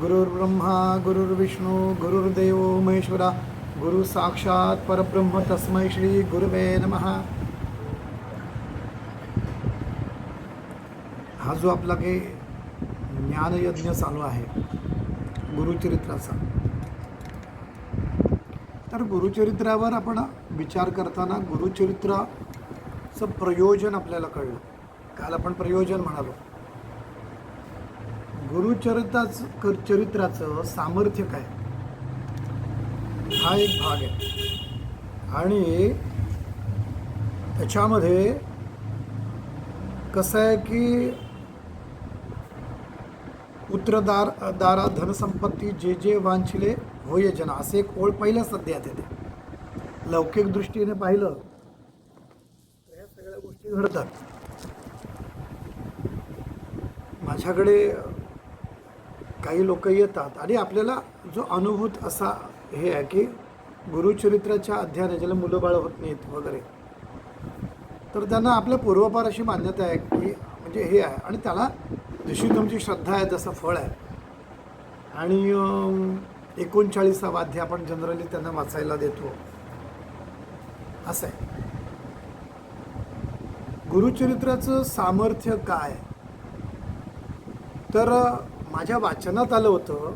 गुरुर्ब्रह्मा गुरुर्विष्णू गुरुर्देव महेश्वरा गुरु साक्षात परब्रह्म तस्मै श्री गुरुवे नमः. हा जो आपला काही ज्ञानयज्ञ चालू आहे गुरुचरित्राचा, तर गुरुचरित्रावर आपण विचार करताना गुरुचरित्राचं प्रयोजन आपल्याला कळलं. काल आपण प्रयोजन म्हणालो. चरित्राचं सामर्थ्य काय, हा एक भाग आहे. आणि त्याच्यामध्ये कसं आहे की पुत्रदारा धनसंपत्ती जे जे वांछिले होय जना, असे एक ओळ पहिल्याच अध्यायात येते. लौकिक दृष्टीने पाहिलं तर ह्या सगळ्या गोष्टी घडतात. माझ्याकडे काही लोक येतात आणि आपल्याला जो अनुभूत असा हे आहे की गुरुचरित्राच्या अध्ययनाला ज्याला मुलं बाळ होत नाहीत वगैरे, तर त्यांना आपल्या पूर्वपार अशी मान्यता आहे की म्हणजे हे आहे, आणि त्याला जशी तुमची श्रद्धा आहे तसं फळ आहे. आणि 39वा अध्याय आपण जनरली त्यांना वाचायला देतो, असं आहे. गुरुचरित्राचं सामर्थ्य काय, तर माझ्या वाचनात आलं होतं,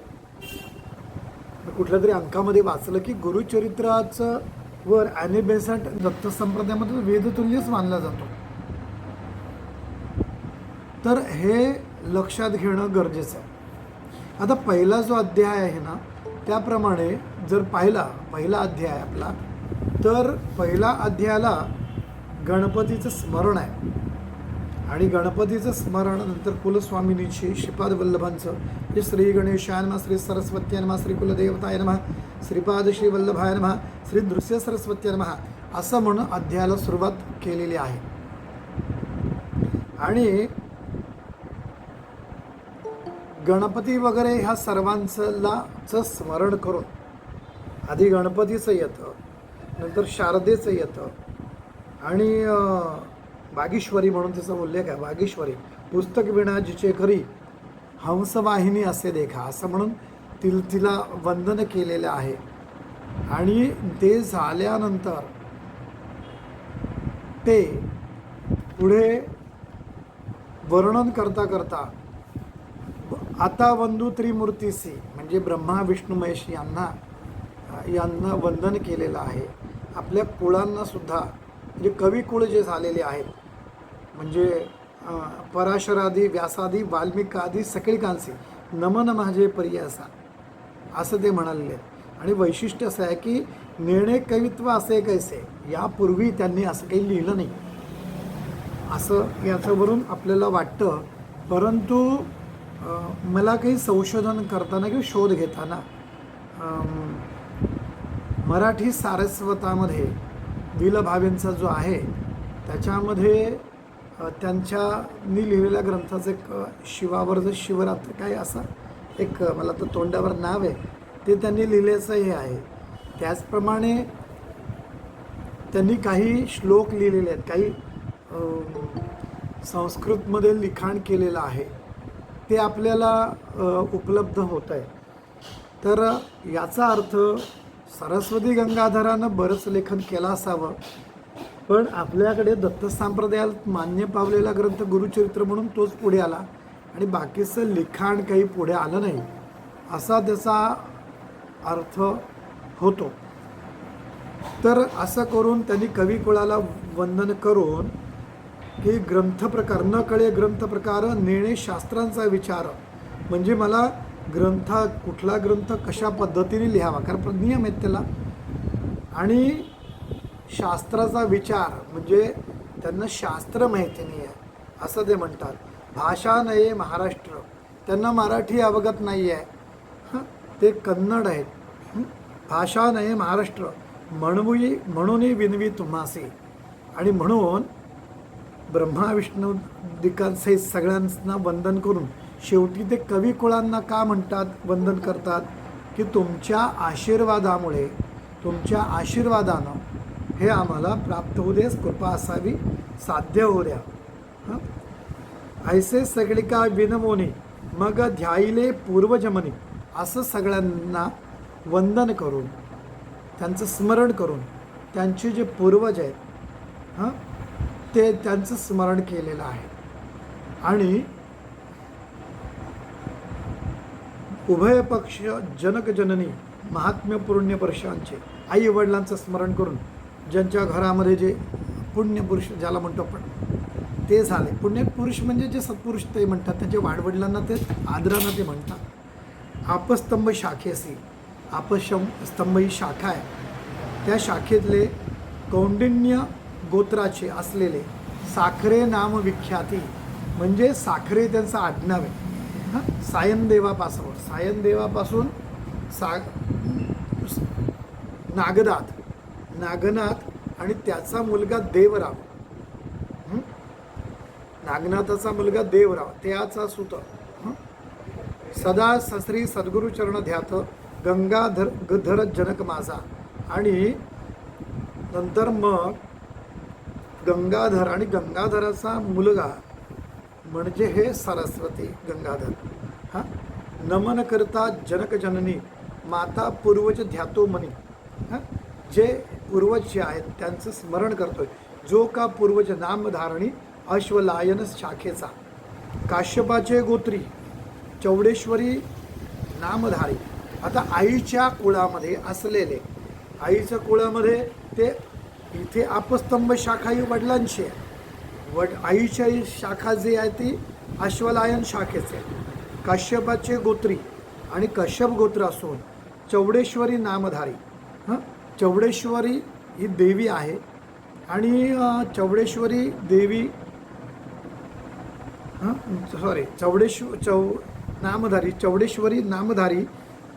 कुठल्या तरी अंकामध्ये वाचलं की गुरुचरित्राचं वर ॲनी बेसंट दत्त संप्रदायामध्ये वेदतुल्यच मानला जातो. तर हे लक्षात घेणं गरजेचं आहे. आता पहिला जो अध्याय आहे ना, त्याप्रमाणे जर पहिला अध्याय आपला, तर पहिला अध्यायाला गणपतीचं स्मरण आहे. आणि गणपतीचं स्मरण नंतर कुलस्वामिनीची श्रीपाद वल्लभांचं जे श्री गणेशाय नमः, श्री सरस्वत्याय नमः, श्री कुलदेवताय नमः, श्रीपाद श्री वल्लभाय नमः, श्री नृसिंह सरस्वत्याय नमः, असं म्हणून अध्यायाला सुरुवात केलेली आहे. आणि गणपती वगैरे ह्या सर्वांचं स्मरण करून आधी गणपतीचं येतं, नंतर शारदेचं येतं, आणि वागीश्वरी म्हणून तिचा उल्लेख आहे. वागीश्वरी पुस्तक विणा जिचे करी हंसवाहिनी असे देखा, असं म्हणून तिला वंदन केलेलं आहे. आणि ते झाल्यानंतर ते पुढे वर्णन करता करता आता वंदू त्रिमूर्तीसी म्हणजे ब्रह्मा विष्णू महेश यांना वंदन केलेलं आहे. आपल्या कुळांना सुद्धा, म्हणजे कवी कुळ जे झालेले आहेत, म्हणजे पराशरादी व्यासादी वाल्मिकादी सकळिकांसी नमन माझे पर्यासा, असं ते म्हणालेले. आणि वैशिष्ट्य असं आहे की निर्णय कवित्व असे कैसे, यापूर्वी त्यांनी असं काही लिहिलं नाही, असं याच्यावरून आपल्याला वाटतं. परंतु मला काही संशोधन करताना किंवा शोध घेताना मराठी सारस्वतामध्ये विलभावेंचा जो आहे त्याच्यामध्ये त्यांच्यानी लिहिलेल्या ग्रंथाचं एक शिवावर शिवरात्र काय असं एक मला तर तोंडावर नाव आहे, ते त्यांनी लिहिल्याचं हे आहे. त्याचप्रमाणे त्यांनी काही श्लोक लिहिलेले आहेत, काही संस्कृतमध्ये लिखाण केलेलं आहे, ते आपल्याला उपलब्ध होत आहे. तर याचा अर्थ सरस्वती गंगाधरानं बरंच लेखन केलं असावं, पण आपल्याकडे दत्त संप्रदायात मान्य पावलेला ग्रंथ गुरुचरित्र म्हणून तोच पुढे आला आणि बाकीचं लिखाण काही पुढे आलं नाही, असा त्याचा अर्थ होतो. तर असं करून त्यांनी कविकुळाला वंदन करून की ग्रंथप्रकार न कळे ग्रंथप्रकार नेणे शास्त्रांचा विचार, म्हणजे मला कुठला ग्रंथ कशा पद्धतीने लिहावा, कारण नियम आहेत त्याला, आणि शास्त्राचा विचार म्हणजे त्यांना शास्त्र माहिती नाही आहे असं ते म्हणतात. भाषा नये महाराष्ट्र, त्यांना मराठी अवगत नाही आहे, ते कन्नड आहेत. भाषा नये महाराष्ट्र म्हणून विनवी तुम्हासी, आणि म्हणून ब्रह्मा विष्णू दिकांसहित सगळ्यांना वंदन करून शेवटी ते कविकुळांना का म्हणतात, वंदन करतात की तुमच्या आशीर्वादामुळे, तुमच्या आशीर्वादानं हे आम्हाला प्राप्त होऊ देस, कृपा असावी, साध्य होऊ द्या. ऐसे सगळिका विनमोनी मग ध्याईले पूर्वजमनी असं सगळ्यांना वंदन करून त्यांचं स्मरण करून त्यांचे जे पूर्वज आहेत ते त्यांचं स्मरण केलेलं आहे. आणि उभय पक्ष जनक जननी महात्म्य पुण्यपुरुषांचे आई वडिलांचं स्मरण करून ज्यांच्या घरामध्ये जे पुण्यपुरुष ज्याला म्हणतो आपण ते झाले. पुण्यपुरुष म्हणजे जे सत्पुरुष ते म्हणतात, त्यांच्या वाडवडिलांना ते आदरानं ते म्हणतात. आपस्तंभ शाखेसी, आपस्तंभ ही शाखा आहे, त्या शाखेतले कौंडिन्य गोत्राचे असलेले साखरे नाम विख्याती, म्हणजे साखरे त्यांचं आडनाव आहे. सायनदेवापासून नागनाथ आणि त्याचा मुलगा देवराव, नागनाथाचा मुलगा देवराव त्याचा सुत सदा श्री सद्गुरु चरण ध्यात गंगाधर जनक माझा. आणि नंतर मग गंगाधर आणि गंगाधराचा मुलगा म्हणजे हे सरस्वती गंगाधर. नमन करता जनक जननी माता पूर्वज ध्यातो मनी. जे पूर्वज जे आहेत त्यांचं स्मरण करतोय. जो का पूर्वज नामधारणी अश्वलायन शाखेचा, काश्यपाचे गोत्री चौडेश्वरी नामधारी. आता आईच्या कुळामध्ये असलेले, आईच्या कुळामध्ये ते इथे आपस्तंभ शाखा ही वडिलांची आहे. आईच्या शाखा जी आहे ती अश्वलायन शाखेचे, काश्यपाचे गोत्री आणि कश्यप गोत्र असून चौडेश्वरी नामधारी. चौडेश्वरी ही देवी आहे आणि चौडेश्वरी देवी चौडेश्वरी नामधारी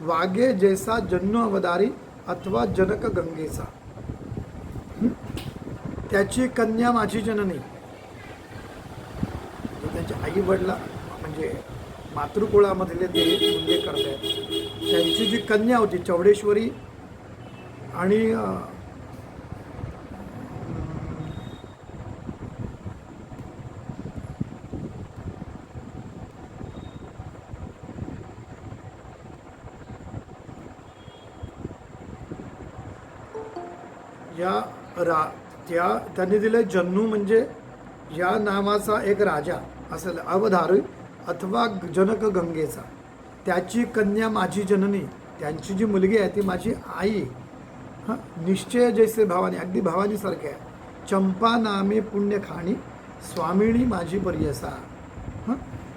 वागे जैसा जन्म अवतारी अथवा जनक गंगेचा. त्याची कन्या माझी जननी, त्यांच्या आई वडला म्हणजे मातृकुळामधले ते उल्लेख करतात. त्यांची जी कन्या होती चौडेश्वरी आणि त्यांनी दिले जन्नू म्हणजे या नावाचा एक राजा असेल अवधारी अथवा जनक गंगेचा. त्याची कन्या माझी जननी, त्यांची जी मुलगी आहे ती माझी आई. निश्चय जैसे भवानी, अगदी भवानीसारखे आहे. चंपा नामे पुण्य खाणी स्वामिनी माझी पर्यसा.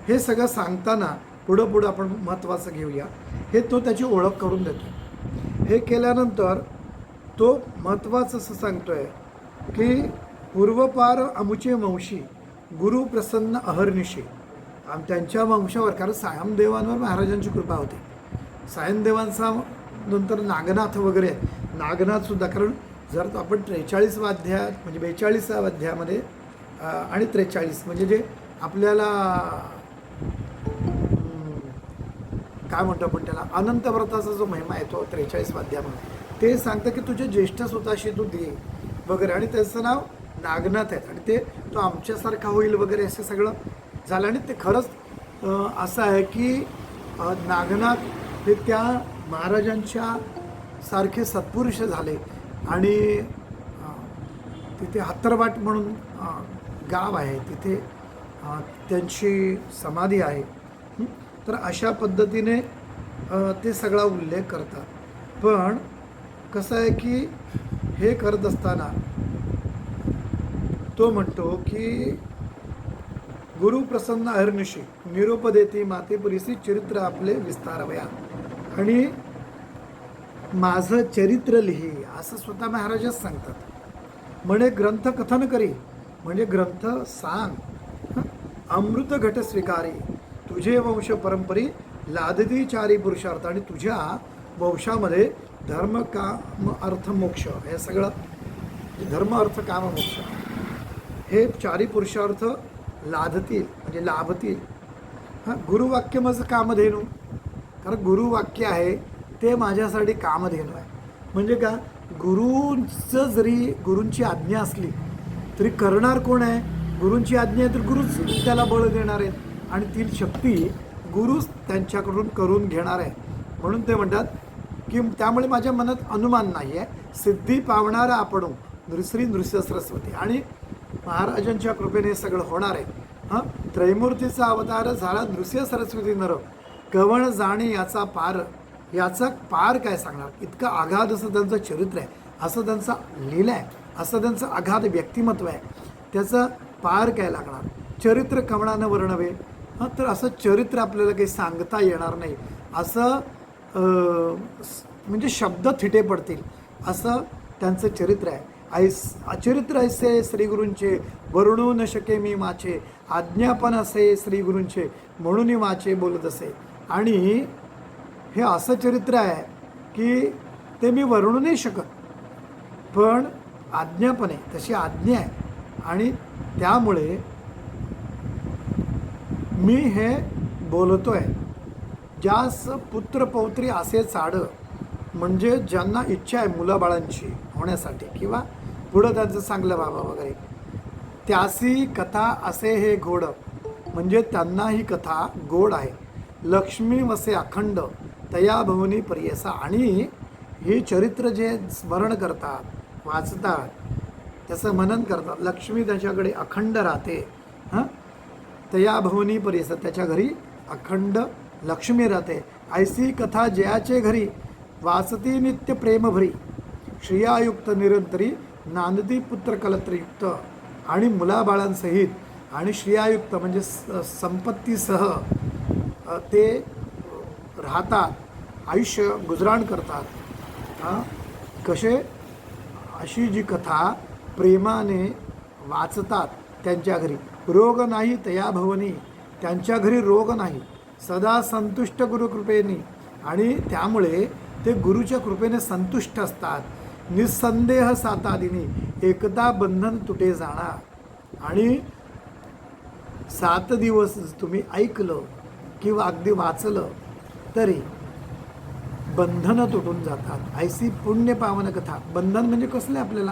हे सगळं सांगताना पुढं आपण महत्त्वाचं घेऊया. हे तो त्याची ओळख करून देतो. हे केल्यानंतर तो महत्त्वाचं असं सांगतोय की पूर्वपार अमुचे वंशी गुरु प्रसन्न अहर्निशी. आणि त्यांच्या वंशावर, कारण सायमदेवांवर महाराजांची कृपा होती. सायमदेवांचा नंतर नागनाथ वगैरे, नागनाथसुद्धा, कारण जर आपण 43 अध्याय म्हणजे 42 अध्यायामध्ये आणि 43 म्हणजे जे आपल्याला काय म्हणतो आपण त्याला अनंत व्रताचा जो महिमा आहे तो 43 अध्यायामध्ये ते सांगतं की तुझे ज्येष्ठ स्वतःशी तू दे वगैरे. आणि त्याचं नाव नागनाथ आहे आणि ते तो आमच्यासारखा होईल वगैरे असं सगळं झालं. आणि ते खरंच असं आहे की नागनाथ हे त्या महाराजांच्या सारखे सत्पुरुष झाले. आणि तिथे हत्तरवाट म्हणून गाव आहे, तिथे त्यांची समाधी आहे. तर अशा पद्धतीने ते सगळा उल्लेख करतात. पण कसं आहे की हे करत असताना तो म्हणतो की गुरु प्रसन्न अहर्निशी निरोप देते मातेपुरीसी चरित्र आपले विस्तारवया. आणि माझं चरित्र लिही असं स्वतः महाराजच सांगतात. म्हणे ग्रंथ कथन करी म्हणजे ग्रंथ सांग. अमृत घट स्वीकारी तुझे वंश परंपरी लादती चारी पुरुषार्थ. आणि तुझ्या वंशामध्ये धर्म काम अर्थ मोक्ष हे सगळं, धर्म अर्थ काम मोक्ष हे चारी पुरुषार्थ लादतील म्हणजे लाभतील. गुरुवाक्य माझं कामधेनू, कारण गुरुवाक्य आहे ते माझ्यासाठी कामधेनू आहे. म्हणजे का, गुरूंचं जरी गुरूंची आज्ञा असली तरी करणार कोण आहे? गुरूंची आज्ञा आहे तर गुरुच त्याला बळ देणार आहेत आणि ती शक्ती गुरुच त्यांच्याकडून करून घेणार आहे. म्हणून ते म्हणतात की त्यामुळे माझ्या मनात अनुमान नाही आहे, सिद्धी पावणारा आपण नृश्री नृस्य सरस्वती. आणि महाराजांच्या कृपेने हे सगळं होणार आहे. हां, त्रैमूर्तीचा अवतार झाला नृस्य सरस्वती नर, कवण जाणे याचा पार. याचा पार काय सांगणार, इतकं आघात असं त्यांचं चरित्र आहे, असं त्यांचा लीला आहे, असं त्यांचं आघात व्यक्तिमत्व आहे. त्याचं पार काय लागणार, चरित्र कवणानं वर्णवे. हां, तर असं चरित्र आपल्याला काही सांगता येणार नाही, असं म्हणजे शब्द थिटे पडतील असं त्यांचं चरित्र आहे. चरित्र ऐसे श्रीगुरूंचे वर्णू न शके मी माचे, आज्ञापन असे श्रीगुरूंचे म्हणून वाचे बोलत असे. आणि हे असं चरित्र आहे की ते मी वर्णू नाही शकत, पण आज्ञापन आहे, तशी आज्ञा आहे. आणि त्यामुळे मी हे बोलतोय. ज्यास पुत्र पौत्री असे चाड, म्हणजे ज्यांना इच्छा आहे मुलाबाळांची होण्यासाठी किंवा पुढं त्यांचं चांगलं व्हावं वगैरे, त्यासी कथा असे हे गोड, म्हणजे त्यांना ही कथा गोड आहे. लक्ष्मी वसे अखंड तया भवनी पर्यसा. आणि हे चरित्र जे स्मरण करतात, वाचतात, त्याचं मनन करतात, लक्ष्मी त्याच्याकडे अखंड राहते. हां, तया भवनी पर्यसा, त्याच्या घरी अखंड लक्ष्मी राहते. ऐसी कथा जयाचे घरी वाचती नित्य प्रेम भरी, श्रियायुक्त निरंतरी नांदती पुत्र कलत्रयुक्त. आणि मुलाबाळांसहित आणि श्रियायुक्त म्हणजे संपत्तीसह ते राहतात, आयुष्य गुजराण करतात. हां, कसे, अशी जी कथा प्रेमाने वाचतात त्यांच्या घरी. रोग नाही तया भवनी, त्यांच्या घरी रोग नाही, सदा संतुष्ट गुरुकृपेने. आणि त्यामुळे ते गुरुच्या कृपेने संतुष्ट असतात. निसंदेह सातादिनी एकदा बंधन तुटे जाणार. आणि 7 दिवस तुम्ही ऐकलं किंवा अगदी वाचलं तरी बंधनं तुटून जातात. ऐसी पुण्य पावन कथा. बंधन म्हणजे कसलं आहे,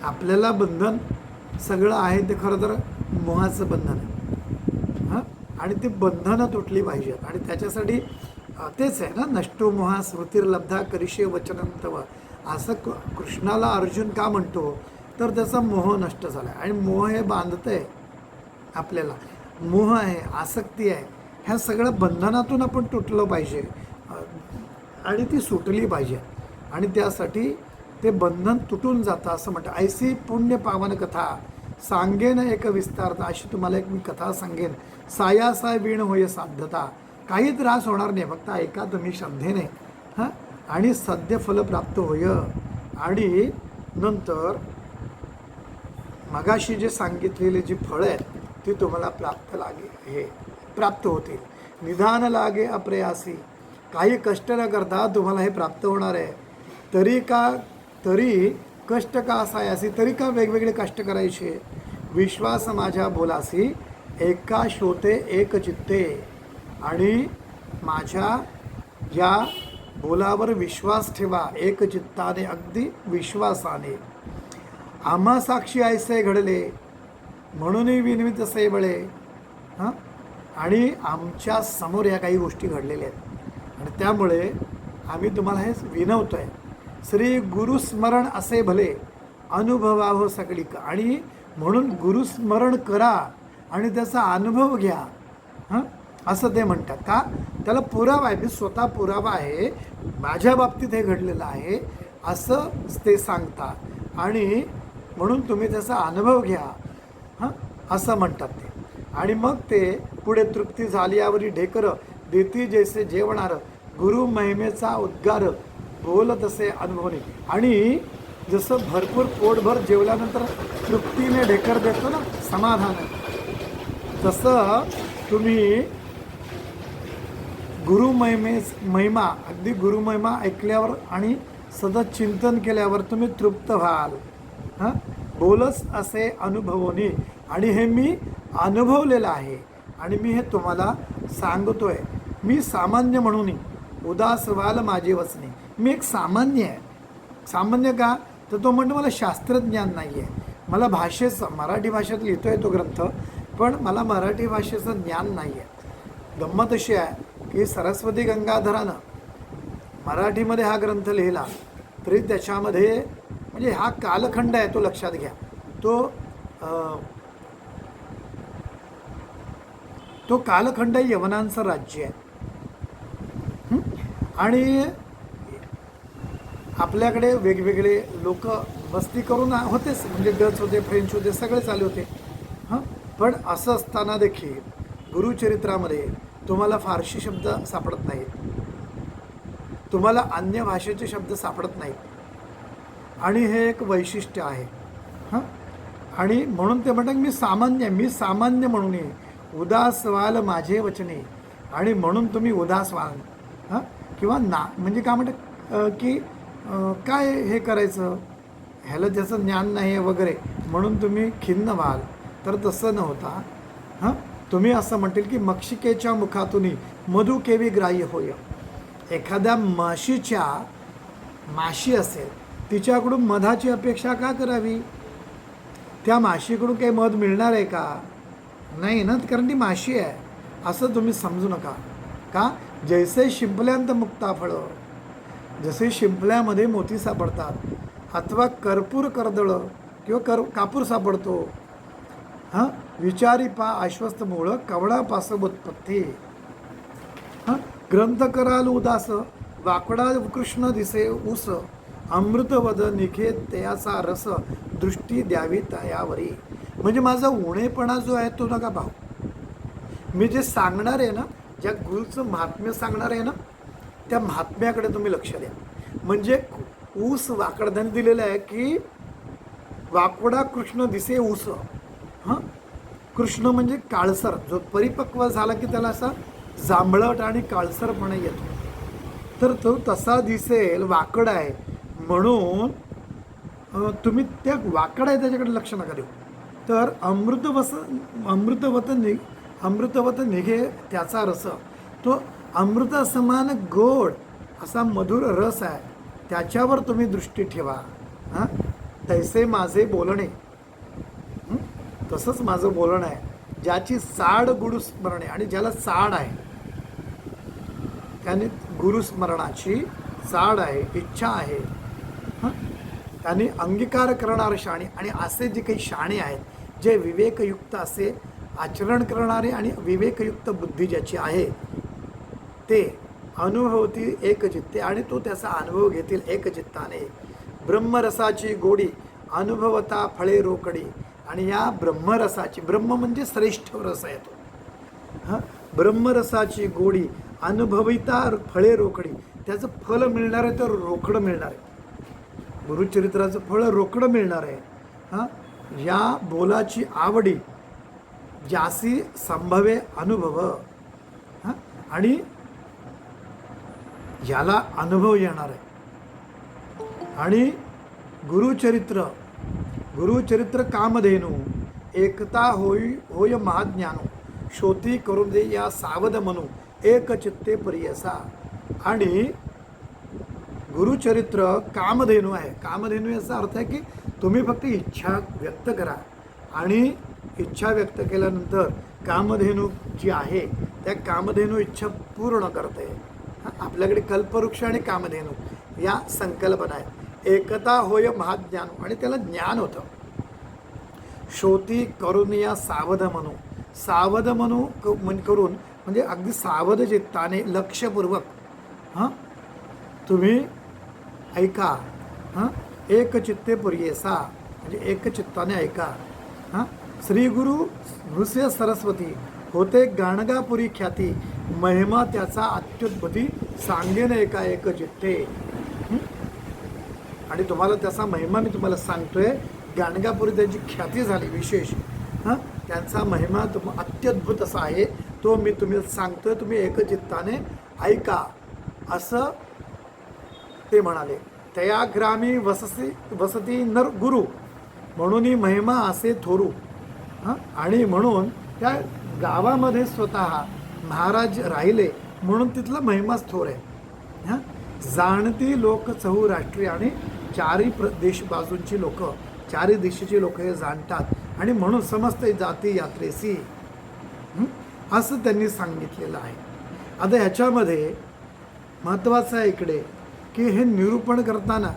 आपल्याला बंधन सगळं आहे ते खरं तर मोहाचं बंधन आहे. हां, आणि ते बंधनं तुटली पाहिजेत. आणि त्याच्यासाठी तेच आहे ना, नष्टो मोहा स्मृतिर्लब्धा करिष्ये वचनं तव. असं कृष्णाला अर्जुन का म्हणतो, तर त्याचा मोह नष्ट झाला आहे. आणि मोह हे बांधतंय आपल्याला, मोह आहे, आसक्ती आहे, ह्या सगळ्या बंधनातून आपण तुटलं पाहिजे आणि ती सुटली पाहिजे. आणि त्यासाठी ते बंधन तुटून जातं असं म्हणतं. ऐसी पुण्य पावन कथा सांगेन एक विस्तारता. अशी तुम्हाला एक मी कथा सांगेन, सायासाय वीण होय साध्यता. काही त्रास होणार नाही, फक्त ऐका तुम्ही श्रद्धेने. हां, आणि सद्य फल प्राप्त होय. आणि नंतर मगाशी जे सांगितलेली जी फळं आहेत ती तुम्हाला प्राप्त होतील. निधान लागे अप्रयासी, काही कष्ट न करता तुम्हाला हे प्राप्त होणार आहे. तरी कष्ट का असायासी, तरी का वेगवेगळे कष्ट करायचे. विश्वास माझ्या बोलासी एका श्रोते एक चित्ते. आणि माझ्या या बोलावर विश्वास ठेवा, एक चित्ताने, अगदी विश्वासाने. आम्हा साक्षी ऐसे घडले म्हणून विनवित तसे बळे. हां, आणि आमच्या समोर या काही गोष्टी घडलेल्या आहेत आणि त्यामुळे आम्ही तुम्हाला हे विनवतो आहे. श्री गुरुस्मरण असे भले अनुभवावं सगळी. आणि म्हणून गुरुस्मरण करा आणि त्याचा अनुभव घ्या. हां, असं ते म्हणतात. का, त्याला पुरावा आहे, मी स्वतः पुरावा आहे, माझ्या बाबतीत हे घडलेलं आहे असं ते सांगतात. आणि म्हणून तुम्ही त्याचा अनुभव घ्या, हां, असं म्हणतात ते. आणि मग ते पुढे तृप्ती झाल्यावरी ढेकर देती जैसे जेवणार, गुरु महिमेचा उद्गार बोल तसे अनुभवणे. आणि जसं भरपूर पोटभर जेवल्यानंतर तृप्तीने ढेकर देतो ना, समाधान, तसं तुम्ही महिमा, अगदी गुरुमहिमा ऐकल्यावर आणि सतत चिंतन केल्यावर तुम्ही तृप्त व्हाल. हां, बोलस असे अनुभवणे. आणि हे मी अनुभवलेलं आहे आणि मी हे तुम्हाला सांगतोय. मी सामान्य म्हणून उदास व्हाल माझे वचने. मी एक सामान्य आहे. सामान्य का, तर तो म्हणतो मला शास्त्रज्ञान नाही आहे, मला भाषेचं, मराठी भाषेत लिहितो आहे तो ग्रंथ, पण मला मराठी भाषेचं ज्ञान नाही आहे. गंमत अशी आहे की सरस्वती गंगाधरानं मराठीमध्ये हा ग्रंथ लिहिला तरी त्याच्यामध्ये म्हणजे हा कालखंड आहे तो लक्षात घ्या. तो कालखंड यवनांचं राज्य आहे. आणि आपल्याकडे वेगवेगळे लोक मस्ती करून होतेच, म्हणजे डच होते, फ्रेंच होते, सगळे चालू होते. पण असं असताना देखील गुरुचरित्रामध्ये तुम्हाला फारशी शब्द सापडत नाहीत, तुम्हाला अन्य भाषेचे शब्द सापडत नाहीत. आणि हे एक वैशिष्ट्य आहे. आणि म्हणून ते म्हणतात मी सामान्य म्हणून उदास व्हाल माझे वचने, आणि म्हणून तुम्ही उदास व्हाल. किंवा म्हणजे काय म्हणतात की काय हे करायचं, ह्याला ज्याचं ज्ञान नाही आहे वगैरे म्हणून तुम्ही खिन्न व्हाल. तर तसं न होता तुम्ही असं म्हणतील की मक्षिकेच्या मुखातून मधु केवी ग्राह्य होय. एखाद्या माशी असेल, तिच्याकडून मधाची अपेक्षा का करावी? त्या माशीकडून काही मध मिळणार आहे का? नाही ना, कारण ती माशी आहे असं तुम्ही समजू नका. का? जैसे शिंपल्यांत मुक्ता फळं, जसे शिंपल्यामध्ये मोती सापडतात अथवा कर्पूर कर्दळ किंवा कापूर सापडतो. विचारी पा आश्वस्त मूळ कवडा पासव उत्पत्ती. ग्रंथ कराल उदास वाकडा कृष्ण दिसे ऊस, अमृतवद निघे त्याचा रस दृष्टी द्यावी तयावरी. म्हणजे माझा उणेपणा जो आहे तो नका पाहू. मी जे सांगणार आहे ना, ज्या गुरुचं महात्म्य सांगणार आहे ना, त्या महात्म्याकडे तुम्ही लक्ष द्या. म्हणजे ऊस वाकडा दिलेलं आहे की वाकडा कृष्ण दिसे ऊस. कृष्ण म्हणजे काळसर, जो परिपक्व झाला की त्याला असा जांभळट आणि काळसरपणा येतो. तर तो तसा दिसेल, वाकड आहे म्हणून तुम्ही त्या वाकड आहे त्याच्याकडे लक्ष नका देऊ. तर अमृतवत निघे त्याचा रस, तो अमृता समान गोड असा मधुर रस आहे, त्याच्यावर तुम्ही दृष्टी ठेवा. तैसे माझे बोलणे, तसंच माझं बोलणं आहे. ज्याची साड गुरुस्मरणे, आणि ज्याला साड आहे त्याने गुरुस्मरणाची साड आहे, इच्छा आहे, त्यांनी अंगीकार करणारे शाणे. आणि असे जे काही शाणे आहेत, जे विवेकयुक्त असे आचरण करणारे आणि विवेकयुक्त बुद्धी ज्याची आहे, ते अनुभवतील एकचित्ते, आणि तो त्याचा अनुभव घेतील एकचित्ताने. ब्रह्मरसाची गोडी अनुभवता फळे रोकडी. आणि या ब्रह्मरसाची, ब्रह्म म्हणजे श्रेष्ठ रस आहे तो, ब्रह्मरसाची गोडी अनुभविता फळे रोकडी. त्याचं फल मिळणार आहे तर रोकडं मिळणार आहे. गुरुचरित्राचं फळ रोकडं मिळणार आहे. या बोलाची आवडी ज्यासी संभवे अनुभव, आणि याला अनुभव येणार आहे. आणि गुरुचरित्र कामधेनू एकता होय महाज्ञानो, शोती करून दे या सावध म्हणू एक चित्ते परियसा. आणि गुरुचरित्र कामधेनू आहे. कामधेनू याचा अर्थ आहे की तुम्ही फक्त इच्छा व्यक्त करा, आणि इच्छा व्यक्त केल्यानंतर कामधेनू जी आहे त्या कामधेनू इच्छा पूर्ण करते. आपल्याकडे कल्पवृक्ष आणि कामधेनू या संकल्पना आहे. एकता होय महाज्ञान, आणि त्याला ज्ञान होतं. शोती करून या सावध म्हणू करून म्हणजे अगदी सावध चित्ताने लक्षपूर्वक तुम्ही ऐका. एक चित्ते पुरियेसा म्हणजे एक चित्ताने ऐका. श्री गुरु नृसिंह सरस्वती होते गाणगापुरी ख्याती, महिमा त्याचा अत्युद्भुती सांगेन एका एक चित्ते. आणि तुम्हाला त्याचा महिमा मी तुम्हाला सांगतोय. गाणगापुरी त्यांची ख्याती झाली विशेष. त्यांचा महिमा अत्युद्भुत असा आहे, तो मी तुम्ही सांगतोय, तुम्ही एकचित्ताने ऐका असं ते म्हणाले. तया ग्रामी वसती नर गुरु म्हणून महिमा असे थोरू. आणि म्हणून त्या गावामध्ये स्वतः महाराज राहिले म्हणून तिथला महिमाच थोर आहे. जाणती लोक चहुराष्ट्रीय, आणि चारी देश बाजूंची लोक, चारी दिशेची लोक हे जाणतात, आणि म्हणून समस्त जाती यात्रेसी असं त्यांनी सांगितलेलं आहे. आता ह्याच्यामध्ये महत्त्वाचं आहे इकडे की हे निरूपण करताना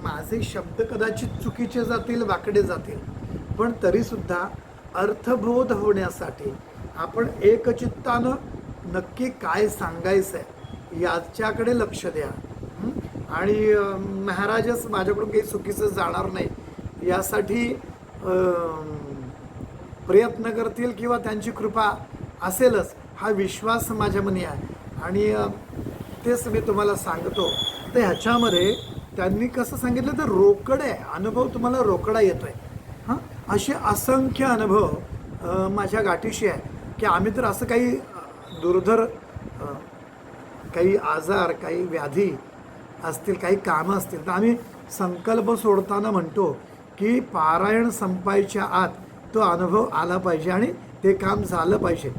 माझे शब्द कदाचित चुकीचे जातील, वाकडे जातील, पण तरीसुद्धा अर्थबोध होण्यासाठी आपण एकचित्तानं नक्की काय सांगायचं आहे याच्याकडे लक्ष द्या. आणि महाराजच माझ्याकडून काही चुकीचं जाणार नाही यासाठी प्रयत्न करतील किंवा त्यांची कृपा असेलच हा विश्वास माझ्या मनी आहे. आणि तेच मी तुम्हाला सांगतो. तर ह्याच्यामध्ये त्यांनी कसं सांगितलं तर रोकड आहे, अनुभव तुम्हाला रोकडा येतो आहे. हां, असे असंख्य अनुभव माझ्या गाठीशी आहे की आम्ही तर असं काही दुर्धर काही आजार, काही व्याधी असतील, काही कामं असतील, तर आम्ही संकल्प सोडताना म्हणतो की पारायण संपायच्या आत तो अनुभव आला पाहिजे आणि ते काम झालं पाहिजे.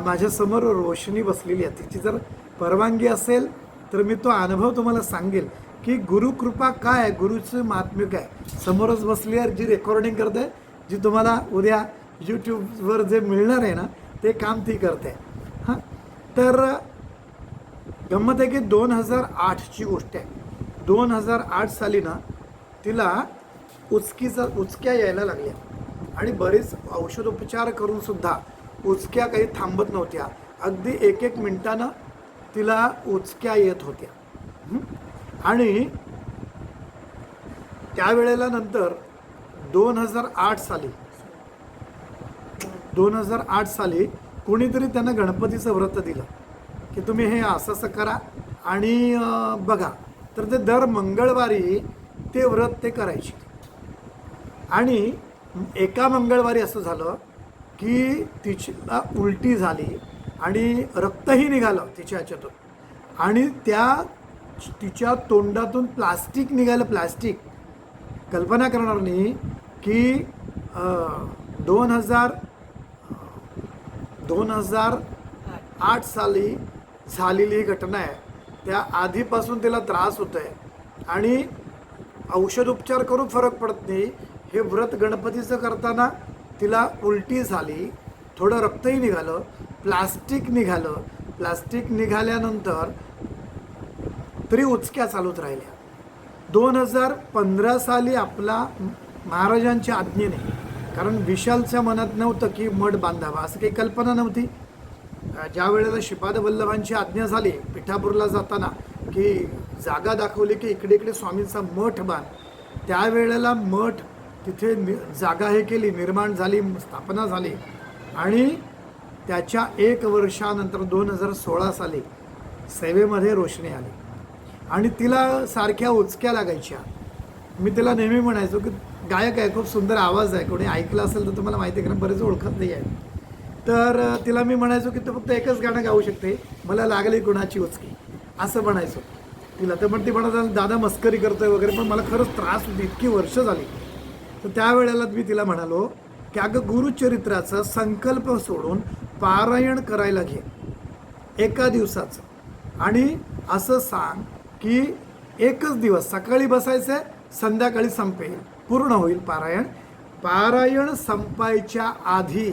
माझ्यासमोर रोशनी बसलेली आहे, तिची जर परवानगी असेल तर मी तो अनुभव तुम्हाला सांगेल की गुरुकृपा काय आहे, गुरुचं महात्म्य काय. समोरच बसली आहे, जी रेकॉर्डिंग करते, जी तुम्हाला उद्या यूट्यूबवर जे मिळणार आहे ना ते काम ती करते. हां, तर गंमत आहे की 2008ची गोष्ट आहे. 2008 साली ना तिला उचक्या यायला लागल्या आणि बरेच औषधोपचार करून सुद्धा उचक्या काही थांबत नव्हत्या. अगदी एक एक मिनिटानं तिला उचक्या येत होत्या. आणि त्यावेळेला नंतर 2008 साली कोणीतरी त्यांना गणपतीचं व्रत दिलं की तुम्ही हे असं असं करा आणि बघा. तर ते दर मंगळवारी ते व्रत ते करायचे. आणि एका मंगळवारी असं झालं की तिला उलटी झाली आणि रक्तही निघालं तिच्या ह्याच्यातून. आणि तिच्या तोंडातून प्लास्टिक निघालं. प्लास्टिक कल्पना करणार नाही की 2008 साली झालेली ही घटना आहे. त्या आधीपासून तिला त्रास होतो आहे आणि औषधोपचार करून फरक पडत नाही. हे व्रत गणपतीचं करताना तिला उलटी झाली, थोडं रक्तही निघालं, प्लास्टिक निघालं. प्लास्टिक निघाल्यानंतर तरी उचक्या चालूच राहिल्या. 2015 साली आपला महाराजांच्या आज्ञेने, कारण विशालच्या मनात नव्हतं की मठ बांधावा, असं काही कल्पना नव्हती. ज्या वेळेला श्रीपाद वल्लभांची आज्ञा झाली पिठापूरला जाताना की जागा दाखवली की इकडे इकडे स्वामींचा मठ बांध, त्यावेळेला मठ तिथे जागा हे केली, निर्माण झाली, स्थापना झाली. आणि त्याच्या 1 वर्षानंतर 2016 साली सेवेमध्ये रोशनी आली आणि तिला सारख्या उचक्या लागायच्या. मी तिला नेहमी म्हणायचो की गायक आहे, खूप सुंदर आवाज आहे, कोणी ऐकलं असेल तर तुम्हाला माहिती आहे, कारण बरेच ओळखत नाही आहे. तर तिला मी म्हणायचो की तू फक्त एकच गाणं गाऊ शकते, मला लागली कुणाची उचकी, असं म्हणायचो तिला. तर पण ती म्हणत दादा मस्करी करतोय वगैरे, पण मला खरंच त्रास होती, इतकी वर्ष झाली. तर त्यावेळेला मी तिला म्हणालो की अगं गुरुचरित्राचा संकल्प सोडून पारायण करायला घे एका दिवसाचं. आणि असं सांग की एकच दिवस सकाळी बसायचं आहे, संध्याकाळी संपेल, पूर्ण होईल पारायण. पारायण संपायच्या आधी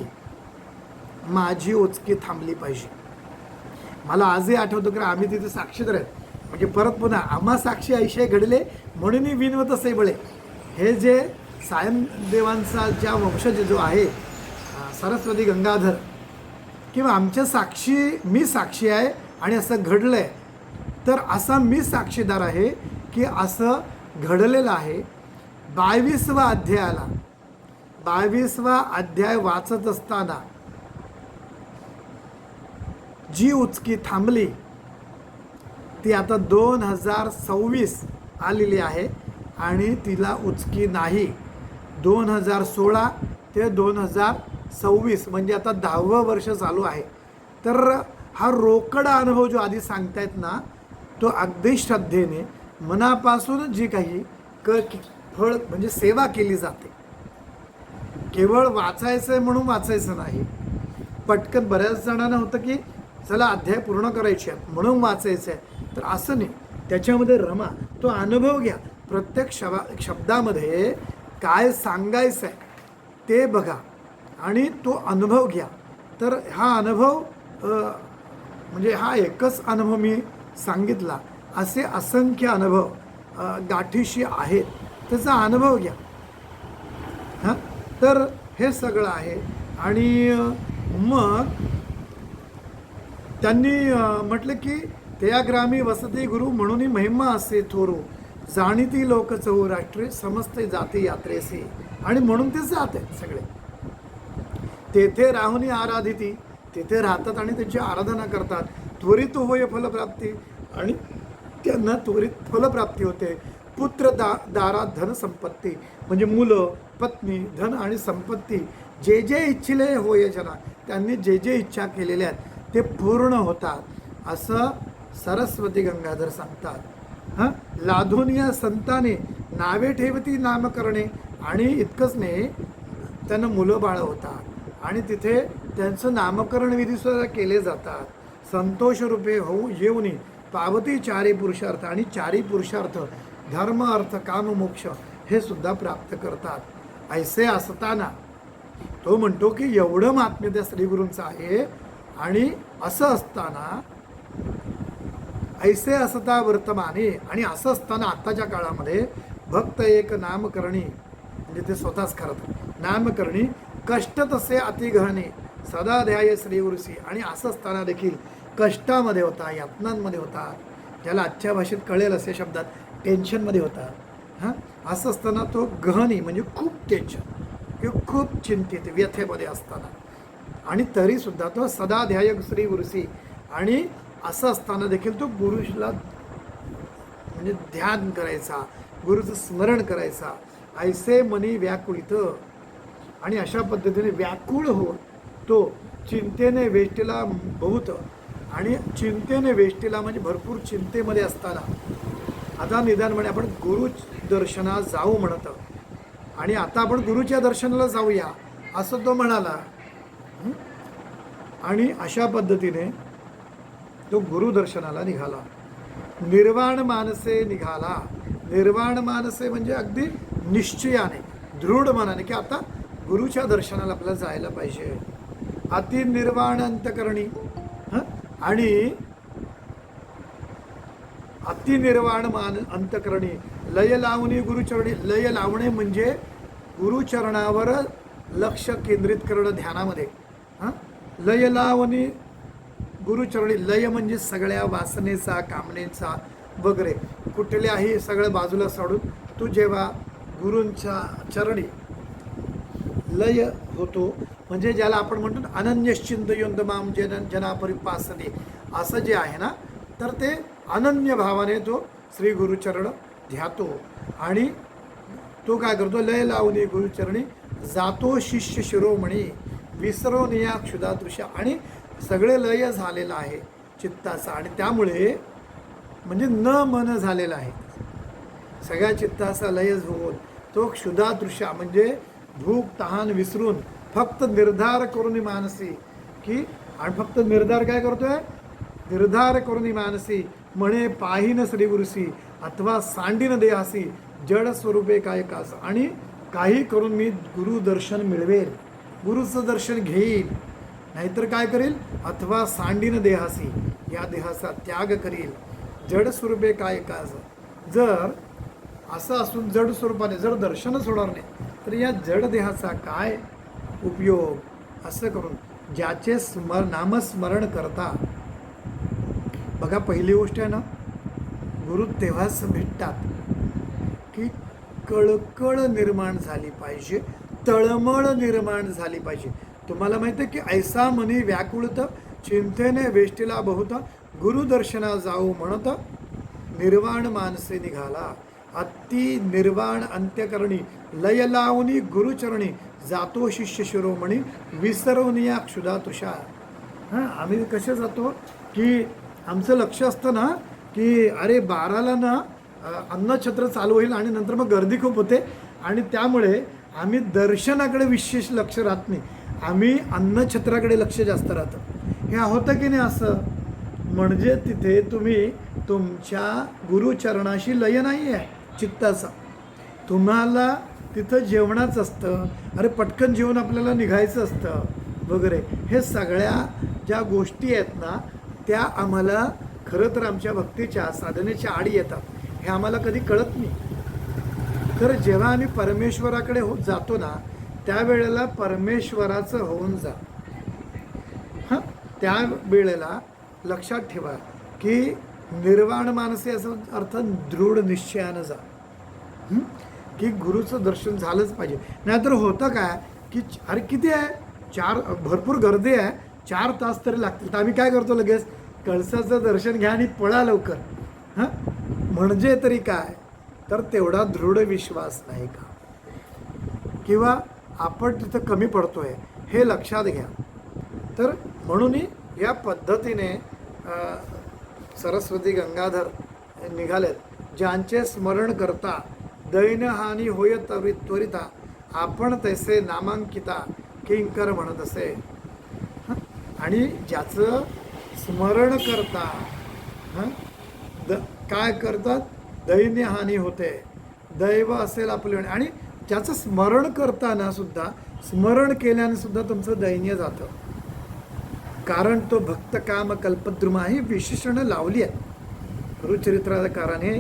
माझी उचकी थांबली पाहिजे. मला आजही आठवतं की आम्ही तिथे साक्षीदार आहेत. म्हणजे परत पुन्हा आम्हा साक्षी ऐशे घडले म्हणूनही विनवत असे बळे. हे जे सायनदेवांचा ज्या वंशज जो आहे सरस्वती गंगाधर, किंवा आमच्या साक्षी, मी साक्षी आहे आणि असं घडलं आहे, तर असा मी साक्षीदार आहे की असं घडलेलं आहे. 22वा अध्याय वाचत असताना जी उचकी थांबली ती आता 2026 आलेली आहे आणि तिला उचकी नाही. 2016 ते 2026 म्हणजे आता 10वं वर्ष चालू आहे. तर हा रोकडा अनुभव जो आधी सांगतायत ना, तो अगदी श्रद्धेने मनापासून जी काही फळ म्हणजे सेवा केली जाते. केवळ वाचायचं आहे म्हणून वाचायचं नाही. पटकन बऱ्याच जणांना होतं की चला अध्याय पूर्ण करायचे आहेत म्हणून वाचायचं आहे, तर असं नाही. त्याच्यामध्ये रमा, तो अनुभव घ्या. प्रत्येक शब्दामध्ये काय सांगायचं आहे ते बघा आणि तो अनुभव घ्या. तर हा अनुभव म्हणजे हा एकच अनुभव मी सांगितला, असे असंख्य अनुभव गाठीशी आहेत, त्याचा अनुभव घ्या. हां, तर हे सगळं आहे. आणि मग त्यांनी म्हटलं की त्या ग्रामी वसती गुरु म्हणून महिमा असे थोरू, जाणीती लोक चौराष्ट्रे समस्त जाती यात्रेसी. आणि म्हणून ते जात आहेत सगळे, तेथे राहुनी आराधिती, तेथे राहतात आणि त्यांची आराधना करतात. त्वरित होय फलप्राप्ती, आणि त्यांना त्वरित फलप्राप्ती होते. पुत्र दारात धन संपत्ती, म्हणजे मुलं, पत्नी, धन आणि संपत्ती जे जे इच्छिले होय जना, त्यांनी जे जे इच्छा केलेल्या आहेत ते पूर्ण होतात, असं सरस्वती गंगाधर सांगतात. हां, लाधून या संताने नावे ठेवती नामकरणे, आणि इतकंच नाही, त्यांना मुलं बाळ होतात आणि तिथे त्यांचं नामकरण विधीसुद्धा केले जातात. संतोष रूपे होऊ येऊनी पावती चारी पुरुषार्थ, आणि चारी पुरुषार्थ धर्म अर्थ काम मोक्ष हे सुद्धा प्राप्त करतात. ऐसे असताना तो म्हणतो की एवढं महात्म्य त्या श्रीगुरूंचं आहे, आणि असं असताना ऐसे असता वर्तमाने, आणि असं असताना आत्ताच्या काळामध्ये भक्त एक नामकरणी, म्हणजे ते स्वतःच करत नामकरणी कष्ट तसे अतिगहने सदा ध्याय श्रीगुरुसी. आणि असं असताना देखील कष्टामध्ये होता, यातनांमध्ये होता, ज्याला आजच्या भाषेत कळेल असे शब्दात टेन्शनमध्ये होता. हां, असं असताना तो गहनी म्हणजे खूप टेन्शन किंवा खूप चिंतित व्यथेमध्ये असताना, आणि तरीसुद्धा तो सदा ध्याय श्रीगुरुसी. आणि असं असताना देखील तो गुरुला म्हणजे ध्यान करायचा, गुरुचं स्मरण करायचा. ऐसे मनी व्याकुळित, आणि अशा पद्धतीने व्याकुळ हो तो चिंतेने वेष्टीला बहुत, आणि चिंतेने वेष्टीला म्हणजे भरपूर चिंतेमध्ये असताना. आता निदान म्हणे आपण गुरु दर्शना जाऊ म्हणत, आणि आता आपण गुरुच्या दर्शनाला जाऊया असं तो म्हणाला. आणि अशा पद्धतीने तो गुरुदर्शनाला निघाला. निर्वाण मानसे निघाला. निर्वाण मानसे म्हणजे अगदी निश्चयाने, दृढ मनाने की आता गुरुच्या दर्शनाला आपल्याला जायला पाहिजे. अति निर्वाण अंतकरणी, आणि अति निर्वाण अंतकरणी लय लावणी गुरुचरणी. लय लावणे म्हणजे गुरुचरणावर लक्ष केंद्रित करणं ध्यानामध्ये. लय लावणी गुरुचरणी, लय म्हणजे सगळ्या वासनेचा, कामनेचा वगैरे कुठल्याही सगळं बाजूला सोडून तू जेव्हा गुरूंच्या चरणी लय होतो, म्हणजे ज्याला आपण म्हणतो अनन्यश्चिंतयंत माम जना परिपासने, असं जे आहे ना, तर ते अनन्य भावाने तो श्री गुरुचरण ध्यातो. आणि तो काय करतो, लय लावणे गुरुचरणी जातो शिष्य शिरोमणी विसरो निया क्षुधातृषा. आणि सगळे लय झालेलं आहे चित्ताचा, आणि त्यामुळे म्हणजे न मन झालेलं आहे, सगळ्या चित्ताचा लय होऊन तो क्षुधातृषा म्हणजे भूक तहान विसरून फक्त निर्धार करून मानसी की. आणि फक्त निर्धार काय करतोय, निर्धार करून मानसी म्हणे पाहिन श्रीगुरुसी अथवा सांडीन देहासी जड स्वरूपे काय कास. आणि काही करून मी गुरु दर्शन मिळवेल, गुरुचं दर्शन घेईल, नाहीतर काय करेल, अथवा सांडीन देहासी या देहाचा त्याग करील, जड स्वरूपे काय कास. जर असं असून जड स्वरूपाने जर दर्शनच होणार नाही तर या जड देहाचा काय उपयोग. असं करून ज्याचे नामस्मरण करता. बघा, पहिली गोष्ट आहे ना, गुरु तेव्हाच भेटतात की कळकळ निर्माण झाली पाहिजे, तळमळ निर्माण झाली पाहिजे. तुम्हाला माहिती आहे की ऐसा मनी व्याकुळत चिंतेने वेष्टीला बहुत, गुरुदर्शना जाऊ म्हणत निर्वाण मानसे निघाला. अति निर्वाण अंत्यकरणी लय लावणी गुरुचरणी जातो शिष्य शिरोमणी विसरवनिया क्षुधा तुषार. आम्ही कसे जातो की आमचं लक्ष असतं ना की अरे 12ला ना अन्नछत्र चालू होईल आणि नंतर मग गर्दी खूप होते, आणि त्यामुळे आम्ही दर्शनाकडे विशेष लक्ष राहत नाही, आम्ही अन्नछत्राकडे लक्ष जास्त राहतं. हे होतं की नाही असं. म्हणजे तिथे तुम्ही तुमच्या गुरुचरणाशी लय नाही आहे चित्ताचा, तुम्हाला तिथं जेवणाचं असतं, अरे पटकन जेवण आपल्याला निघायचं असतं वगैरे. हे सगळ्या ज्या गोष्टी आहेत ना त्या आम्हाला खरं तर आमच्या भक्तीच्या साधनेच्या आडी येतात, हे आम्हाला कधी कळत नाही. तर जेव्हा आम्ही परमेश्वराकडे जातो ना, त्यावेळेला परमेश्वराचं होऊन जा. हां, त्या वेळेला लक्षात ठेवा की निर्वाण मानसी याचा अर्थ दृढ निश्चयानं जा. की गुरुचं दर्शन झालंच पाहिजे. नाहीतर होतं काय की अरे किती आहे, भरपूर गर्दी आहे, 4 तास तरी लागतील, तर आम्ही काय करतो लगेच कळसाचं दर्शन घ्या आणि पळा लवकर. हां, म्हणजे तरी काय, तर तेवढा दृढ विश्वास नाही का, किंवा आपण तिथं कमी पडतोय हे लक्षात घ्या. तर म्हणून या पद्धतीने सरस्वती गंगाधर निघालेत. ज्यांचे स्मरण करता दैनहानी होय त्वरिता, आपण तैसे नामांकिता किंकर म्हणत असे. आणि ज्याचं स्मरण करता काय करतात, दैन्यहानी होते, दैव असेल आपले. आणि ज्याचं स्मरण करताना सुद्धा, स्मरण केल्याने सुद्धा तुमचं दैन्य जातं. कारण तो भक्त काम कल्पद्रुमा ही विशेषणं लावली आहेत, गुरुचरित्रकाराने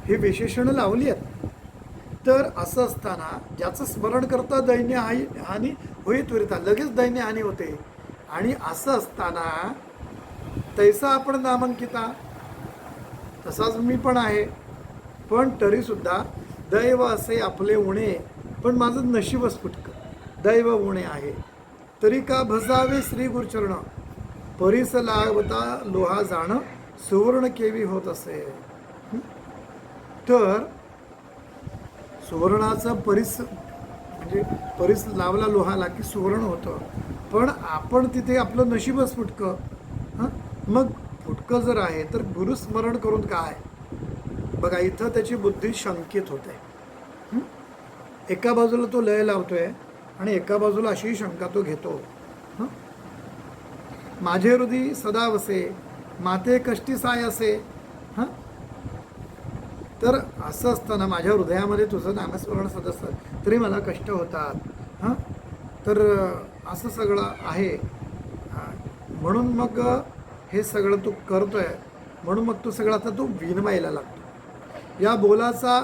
ही विशेषणं लावली आहेत. तर असं असताना ज्याचं स्मरण करता दैन्य हानी होई त्वरिता, लगेच दैन्य हानी होते. आणि असं असताना तैसा आपण नामांकिता, तसाच मी पण आहे, पण तरीसुद्धा दैव असे आपले उणे, पण माझं नशीबच फुटकं, दैव उणे आहे. तरी का भसावे श्री गुरुचरण, परीस लावता लोहा जाणं, सुवर्ण केवी होत असे. तर सुवर्णाचा म्हणजे परीस लावला लोहाला की सुवर्ण होतं, पण आपण तिथे आपलं नशीबच फुटकं. हां, मग फुटकं जर आहे तर गुरुस्मरण करून काय. बघा इथं त्याची बुद्धी शंकित होते. एका बाजूला तो लय लावतोय आणि एका बाजूला अशी शंका तो घेतो. माझे हृदय सदा वसे, माते कष्टी साय असे. हां, तर असं असताना माझ्या हृदयामध्ये तुझं नामस्मरण सदस्य तरी मला कष्ट होतात. हां, तर असं सगळं आहे. म्हणून मग हे सगळं तू करतोय, म्हणून मग तू सगळं आता तू विनवायला लागतो. या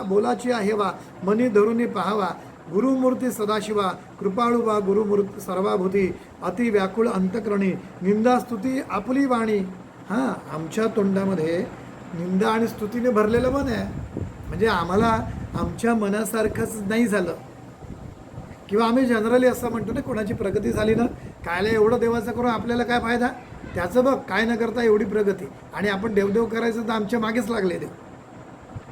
बोलाची आहे वा, मनी धरुनी पाहावा, गुरुमूर्ती सदाशिवा, कृपाळू वा गुरुमूर्ती सर्वाभूती, अति व्याकुळ अंतकरणी, निंदा स्तुती आपली वाणी. हां, आमच्या तोंडामध्ये निंदा आणि स्तुतीने भरलेलं मन आहे. म्हणजे आम्हाला आमच्या मनासारखंच नाही झालं, किंवा आम्ही जनरली असं म्हणतो ना, कोणाची प्रगती झाली ना, कायला एवढं देवाचं करून आपल्याला काय फायदा, त्याचं बघ काय न करता एवढी प्रगती, आणि आपण देवदेव करायचं तर आमच्या मागेच लागले देव.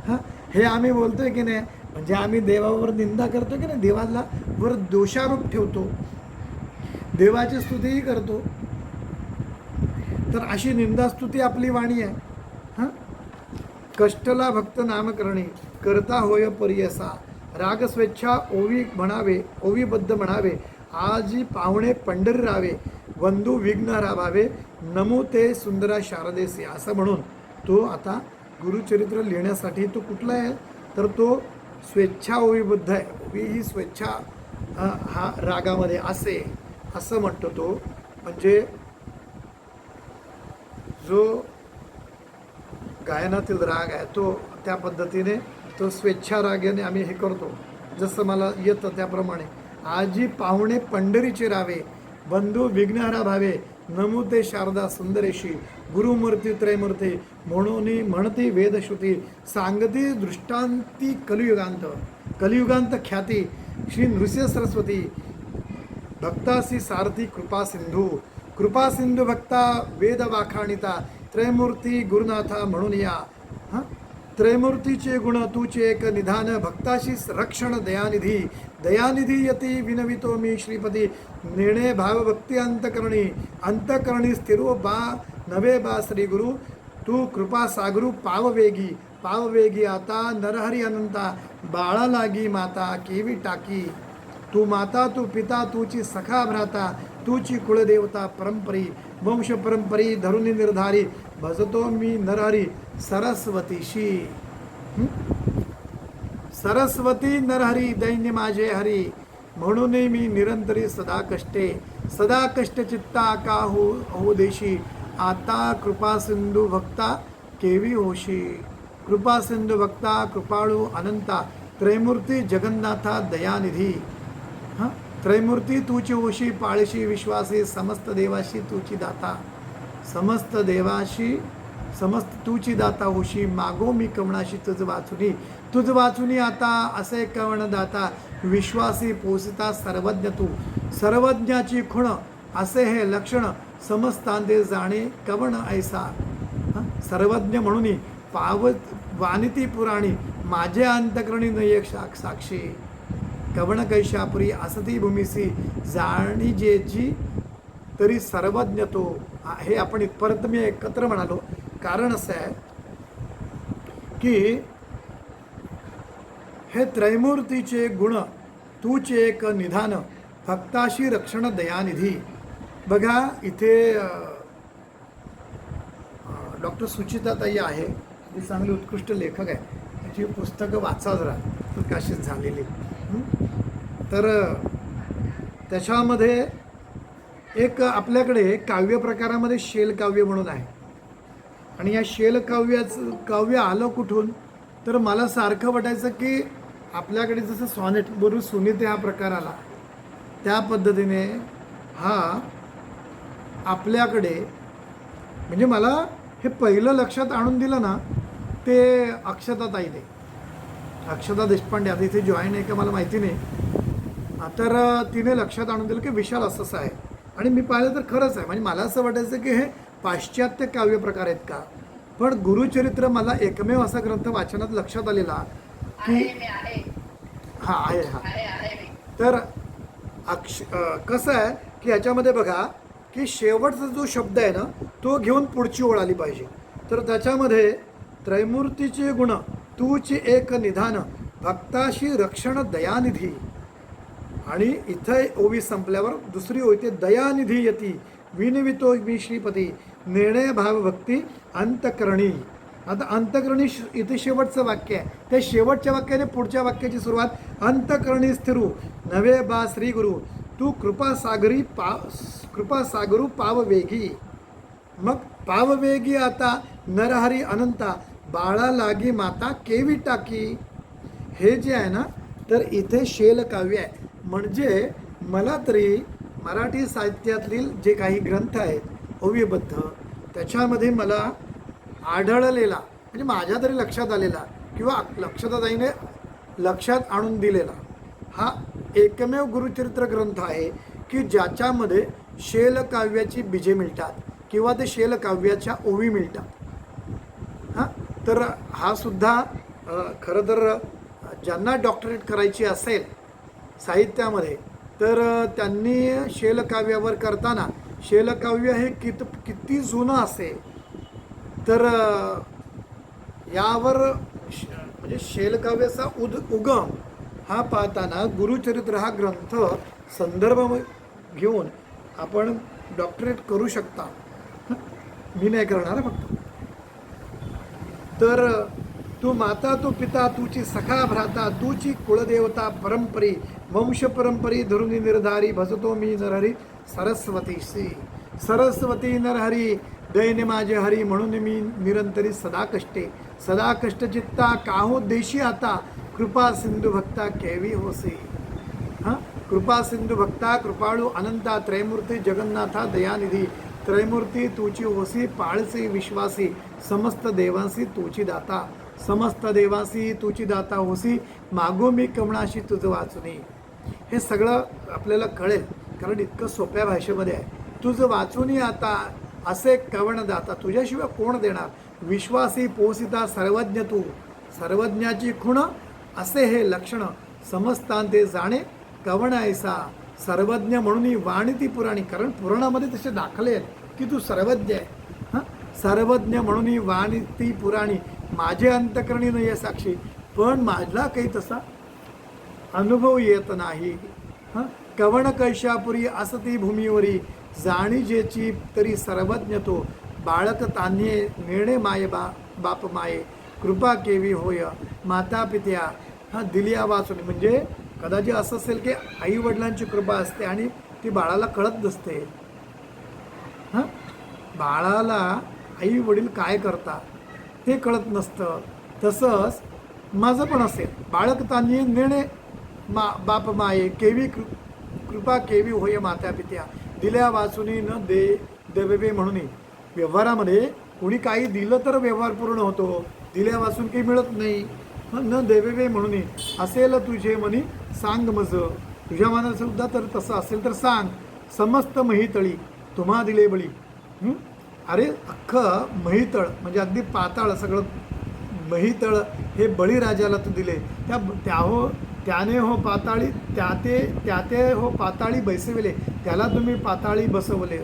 हां, हे आम्ही बोलतोय की नाही, म्हणजे आम्ही देवावर निंदा करतो की नाही, देवाला वर दोषारोप ठेवतो, देवाची स्तुतीही करतो. तर अशी निंदास्तुती आपली वाणी आहे. हां, कष्टला भक्त नामकरणी, करता होय परियसा, राग स्वेच्छा ओवी म्हणावे, ओवीबद्ध म्हणावे, आजी पाहुणे पंढरी रावे, बंधू विघ्न राभावे, नमो ते सुंदरा शारदेसी. असं म्हणून तो आता गुरुचरित्र लिहिण्यासाठी तो कुठला आहे, तर तो स्वेच्छा ओवीबद्ध आहे. ओवी ही स्वेच्छा हा रागामध्ये असे, असं म्हणतो तो. म्हणजे जो गायनातील राग आहे तो त्या पद्धतीने तो स्वेच्छा रागाने आम्ही हे करतो, जसं मला येतं त्याप्रमाणे. आजी पाहुणे पंढरीचे रावे, बंधू विघ्नहरा भावे, नमुते शारदा सुंदरेशी, गुरुमूर्ती त्रयमूर्ती, म्हणून म्हणती वेदश्रुती, सांगती दृष्टांती कलियुगांत ख्याती, श्री नृसिंह सरस्वती, भक्तासी सारथी कृपा सिंधू भक्ता वेद वाखाणिता, त्रयमूर्ती गुरुनाथा म्हणून या. हां, त्रयमूर्तीचे गुण तुचे एक निधान, भक्ताशी रक्षण दयानिधी यती विनवितो मी श्रीपती, निर्णय भावभक्ती अंतकरणी स्थिरो बा नवे बा श्री गुरु, तू कृपा सागरू पाववेगी आता, नरहरी अनंता बाळा लागी माता केवी टाकी, तू माता तू पिता तूची सखा भ्राता, तूची कुळदेवता परंपरी, वंश परंपरी धरुनी निर्धारी, भजतो मी नरहरी सरस्वतीशी. सरस्वती नरहरी दैन्य माझे हरी, म्हणून मी निरंतरी सदा कष्टे चित्ता का हो देशी, आता कृपा सिंधू भक्ता केवी होशी. कृपा सिंधू भक्ता कृपाळू अनंता त्रैमूर्ती जगन्नाथा दयानिधी. हां, त्रैमूर्ती तूची होशी पाळशी विश्वासी समस्त देवाशी तूची दाता. समस्त देवाशी समस्त तूची दाता होशी मागो मी कवणाशी तुझ वाचुनी आता असे कवण दाता विश्वासी पोसिता सर्वज्ञ तू. सर्वज्ञाची खुण असे हे लक्षण समस्तांदे जाणे कवण ऐसा. सर्वज्ञ म्हणून पावत वानिती पुराणी माझे अंतकरणी नये साक्षी. कवण कैशापुरी असती भूमिसी जाणी जेची तरी सर्वज्ञ तो. हे आपण इथपर्यंत मी एकत्र म्हणालो कारण असं आहे की हे त्रैमूर्तीचे गुण तूचे एक निधान भक्ताशी रक्षण दयानिधी. बघा इथे डॉक्टर सुचिताताई आहे, ती चांगली उत्कृष्ट लेखक आहे, त्याची पुस्तकं वाचा जरा प्रकाशित झालेली. तर त्याच्यामध्ये एक आपल्याकडे काव्य प्रकारामध्ये शेलकाव्य म्हणून आहे आणि या शेलकाव्याचं काव्य आलं कुठून तर मला सारखं वाटायचं की आपल्याकडे जसं सॉनेट बरोबर सुनीते हा प्रकार आला त्या पद्धतीने हा आपल्याकडे म्हणजे मला हे पहिलं लक्षात आणून दिलं ना ते अक्षताताईने. अक्षता देशपांडे आता इथे जॉईन आहे का मला माहिती नाही, तर तिने लक्षात आणून दिलं की विशाल असं आहे. आणि मी पाहिलं तर खरंच आहे. म्हणजे मला असं वाटायचं की हे पाश्चात्य काव्य प्रकार आहेत का, पण गुरुचरित्र मला एकमेव असा ग्रंथ वाचनात लक्षात आलेला की हा आहे हा. तर कसं आहे की ह्याच्यामध्ये बघा की शेवटचा जो शब्द आहे ना तो घेऊन पुढची ओळ आली पाहिजे. तर त्याच्यामध्ये त्रैमूर्तीचे गुण तूची एक निधान भक्ताशी रक्षण दयानिधी. आणि इथं ओवी संपल्यावर दुसरी ओवी ते दयानिधी यती विनवितो मी श्रीपती निर्णय भाव भक्ती अंतकरणी. आता अंतकरणी इथे शेवटचं वाक्य आहे. त्या शेवटच्या वाक्याने पुढच्या वाक्याची सुरुवात अंतकरणी स्थिरू नवे बा श्री गुरु तू कृपा सागरू पाववेगी. मग पाववेगी आता नरहरी अनंता बाळा लागी माता केवी टाकी. हे जे आहे ना तर इथे शेलकाव्य आहे. म्हणजे मला तरी मराठी साहित्यातील जे काही ग्रंथ आहेत ओवीबद्ध त्याच्यामध्ये मला आढळलेला म्हणजे माझ्या तरी लक्षात आलेला किंवा लक्षाताईने लक्षात आणून दिलेला हा एकमेव गुरुचरित्र ग्रंथ आहे की ज्याच्यामध्ये शेलकाव्याची बीजे मिळतात किंवा ते शेलकाव्याच्या ओवी मिळतात. हां, तर हा सुद्धा खरं तर ज्यांना डॉक्टरेट करायची असेल साहित्यामध्ये तर त्यांनी शेलकाव्यावर करताना शेलकाव्य हे किती जुनं असेल तर यावर म्हणजे शेलकाव्याचा उगम हा पाहताना गुरुचरित्र हा ग्रंथ संदर्भ घेऊन आपण डॉक्टरेट करू शकता. मी नाही करणार फक्त. तर तू माता तू पिता तुची सखा भ्राता तुची कुळदेवता परंपरी वंश परंपरी धरुणी निर्धारी भजतो मी नरहरी सरस्वतीशी. सरस्वती नरहरी दैन्य माझे हरी म्हणून मी निरंतरी सदा कष्ट चित्ता काहो देशी आता कृपा सिंधू भक्ता केवी होसी. हां, कृपा सिंधू भक्ता कृपाळू अनंता त्रैमूर्ती जगन्नाथा दयानिधी. त्रैमूर्ती तुची होसी पाळसी विश्वासी समस्त देवांसी तुची दाता. समस्त देवासी तुची दाता होसी मागो मी कवणाशी तुझं वाचुनी. हे सगळं आपल्याला कळेल कारण इतकं सोप्या भाषेमध्ये आहे. तुझं वाचुनी आता असे कवण दाता तुझ्याशिवाय कोण देणार. विश्वासी पोसिता सर्वज्ञ तू. सर्वज्ञाची खुण असे हे लक्षण समस्तांते जाणे कवण ऐसा. सर्वज्ञ म्हणून वाणिती पुराणी कारण पुराणामध्ये तसे दाखले आहेत की तू सर्वज्ञ आहे. हां, सर्वज्ञ म्हणून वाणिती पुराणी माझे अंतकरणी नाही साक्षी. पण माझला काही तसा अनुभव येत नाही. हां, कवण कैशापुरी असती भूमीवरी जाणी जेची तरी सर्वज्ञ तो. बाळक तान्ये निर्णय माये बाप माये कृपा केवी होय माता पित्या. हां, दिलिया वाचून म्हणजे कदाचित असं असेल की आई वडिलांची कृपा असते आणि ती बाळाला कळत नसते. हां, बाळाला आई वडील काय करतात ते कळत नसतं. तसंच माझं पण असेल. बाळकतांनी नेणे बाप माये केवी कृपा केवी होय मात्या पित्या दिल्या वाचुनी न देवे म्हणून. व्यवहारामध्ये कोणी काही दिलं तर व्यवहार पूर्ण होतो, दिल्या वाचून काही मिळत नाही. न देवे म्हणून असेल तुझे मनी सांग मज. तुझ्या मनात सुद्धा तर तसं असेल तर सांग. समस्त महितळी तुम्हा दिले बळी. अरे अख्खं महितळ म्हणजे अगदी पाताळ सगळं महितळ हे बळीराजाला तू दिले. त्याने हो पाताळी त्याते हो पाताळी बैसविले, त्याला तुम्ही पाताळी बसवले.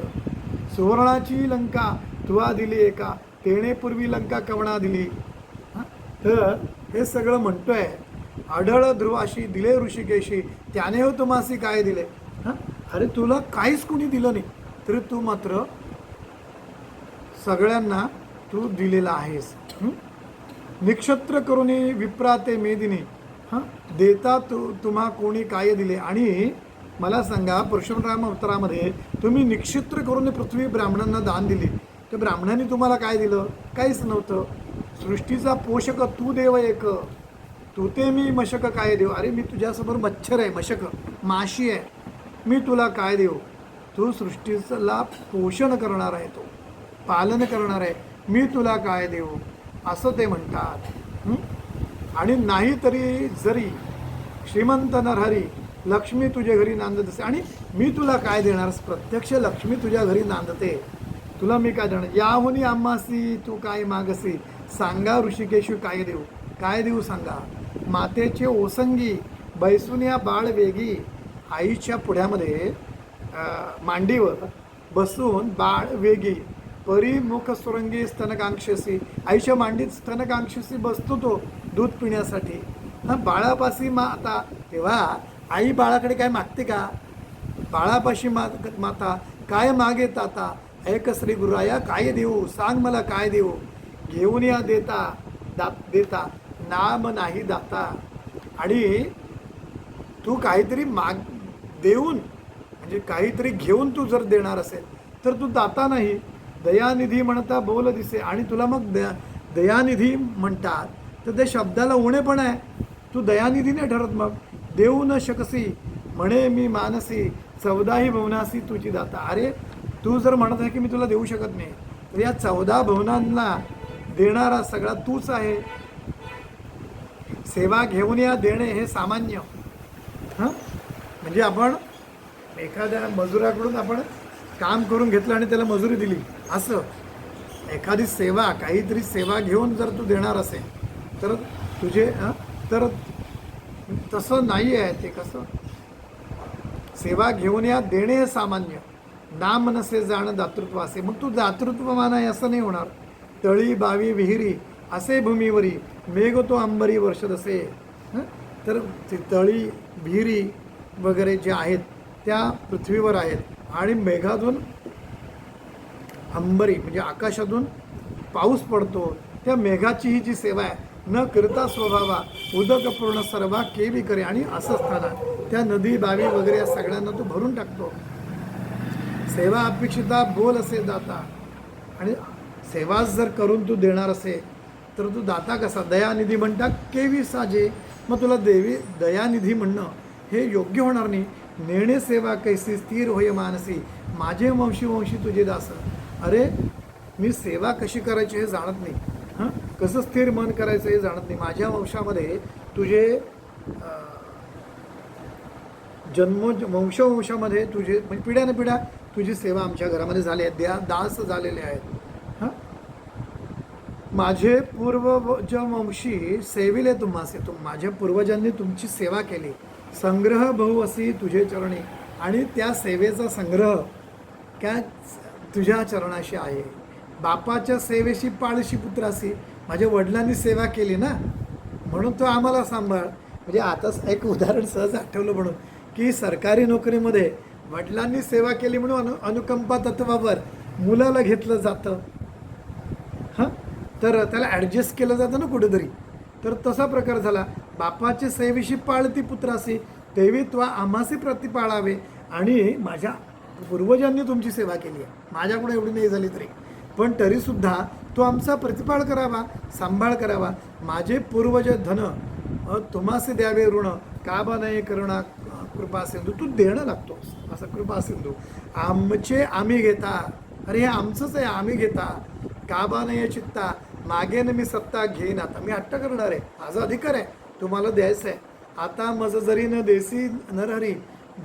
सुवर्णाची लंका तुवा दिली एका, तेणे पूर्वी लंका कवणा दिली. तर हे सगळं म्हणतोय. आढळ ध्रुवाशी दिले ऋषिकेशी, त्याने हो तुम्हासी काय दिले. अरे तुला काहीच कुणी दिलं नाही, तरी तू मात्र सगळ्यांना तू दिलेला आहेस. निक्षत्र करुणी विप्राते मेदिनी, देता तुम्हा कोणी काय दिले. आणि मला सांगा, परशुराम अवतारामध्ये तुम्ही निक्षत्र करून पृथ्वी ब्राह्मणांना दान दिली, तर ब्राह्मणांनी तुम्हाला काय दिलं? काहीच नव्हतं. सृष्टीचा पोषक तू देव एक, तू ते मी मशक काय देऊ. अरे मी तुझ्यासमोर मच्छर आहे, मशक माशी आहे, मी तुला काय देऊ. तू सृष्टीला पोषण करणार आहे, तो पालन करणार आहे, मी तुला काय देऊ असं ते म्हणतात. आणि नाही तरी जरी श्रीमंत नरहरी लक्ष्मी तुझ्या घरी नांदत असे, आणि मी तुला काय देणार. प्रत्यक्ष लक्ष्मी तुझ्या घरी नांदते, तुला मी काय देणार. याहुनी आम्हासी तू काय मागसी, सांगा ऋषिकेशू काय देऊ. काय देऊ सांगा. मातेचे ओसंगी बैसून या बाळ वेगी, आईच्या पुढ्यामध्ये मांडीवर बसून बाळ वेगी. परिमुख सुरंगी स्तनकांक्षसी, आईच्या मांडीत स्तनकांक्षसी बसतो तो दूध पिण्यासाठी. बाळापाशी माता, तेव्हा आई बाळाकडे काय मागते का. बाळापाशी माता काय मागे ताता, ऐक श्री गुरुराया काय देऊ सांग मला काय देऊ. घेऊन या देता नाम नाही दाता. आणि तू काहीतरी देऊन म्हणजे काहीतरी घेऊन तू जर देणार असेल तर तू दाता नाही. दयानिधी म्हणता बोल दिसे, आणि तुला मग दयानिधी म्हणतात तर त्या शब्दाला उणे पण आहे. तू दयानिधी नाही ठरत. मग देऊ न शकसी म्हणे मी मानसी, चौदाही भवनासी तुझी दाता. अरे तू जर म्हणत आहे की मी तुला देऊ शकत नाही, तर या 14 भवनांना देणारा सगळा तूच आहे. सेवा घेऊन या देणे हे सामान्य. म्हणजे आपण एखाद्या मजुराकडून आपण काम करून घेतलं आणि त्याला मजुरी दिली, असं एखादी सेवा काहीतरी सेवा घेऊन जर तू देणार असेल तर तुझे तर तसं नाही आहे ते. कसं सेवा घेऊन या देणे हे सामान्य. नाम नसे जाण दातृत्व असे, मग तू दातृत्वमान आहे असं नाही होणार. तळी बावी विहिरी असे भूमीवरी, मेघ तो अंबरी वर्षद असे. तर ते तळी विहिरी वगैरे जे आहेत त्या पृथ्वीवर आहेत, आणि मेघातून अंबरी म्हणजे आकाशातून पाऊस पडतो, त्या मेघाची ही जी सेवा आहे. न करता स्वभावा उदक पूर्ण सर्वा केवी करे, आणि असं असताना त्या नदी बावी वगैरे या सगळ्यांना तो भरून टाकतो. सेवा अपेक्षिता बोल असे दाता, आणि सेवा जर करून तू देणार असेल तर तू दाता कसा. दयानिधी म्हणता केवी साजे, मग तुला देवी दयानिधी म्हणणं हे योग्य होणार नाही. नेणे सेवा कैसी स्थिर होय मानसी, माझे वंशी वंशी तुझे दास. अरे मी सेवा कशी करायची हे जाणत नाही, कसं स्थिर मन करायचं हे जाणत नाही. माझ्या वंशामध्ये तुझे वंशवंशामध्ये तुझे म्हणजे पिढ्याने पिढ्या तुझी सेवा आमच्या घरामध्ये झाली आहे, दास झालेले आहेत. माझे पूर्वजवंशी सेविले तुम्हासे, माझ्या पूर्वजांनी तुमची सेवा केली. संग्रह बहु असी तुझे चरणी, आणि त्या सेवेचा संग्रह काय तुझ्या चरणाशी आहे. बापाच्या सेवेशी पाळशी पुत्रासी, माझ्या वडिलांनी सेवा केली ना म्हणून तो आम्हाला सांभाळ. म्हणजे आताच एक उदाहरण सहज आठवलं म्हणून, की सरकारी नोकरीमध्ये वडिलांनी सेवा केली म्हणून अनुकंपा तत्वावर मुलाला घेतलं जातं, तर त्याला ॲडजस्ट केलं जातं ना कुठेतरी. तर तसा प्रकार झाला. बापाची सेवेशी पाळती पुत्रासी, तेवी त्वा आम्हासी प्रतिपाळावे. आणि माझ्या पूर्वजांनी तुमची सेवा केली आहे, माझ्याकडे एवढी नाही झाली तरी पण तरीसुद्धा तो आमचा प्रतिपाळ करावा, सांभाळ करावा. माझे पूर्वज धन तुम्हासे द्यावे ऋण, का बा नाही करुणा कृपा सिंधू. तू देणं लागतोस असं कृपा सिंधू. आमचे आम्ही घेता, अरे हे आमचंच आहे, आम्ही घेता. का बा नाही चित्ता, मागेन मी सत्ता घेईन. आता मी हट्ट करणार आहे, माझा अधिकार आहे, तुम्हाला द्यायचं आहे. आता मज जरी न देसी नरहरी,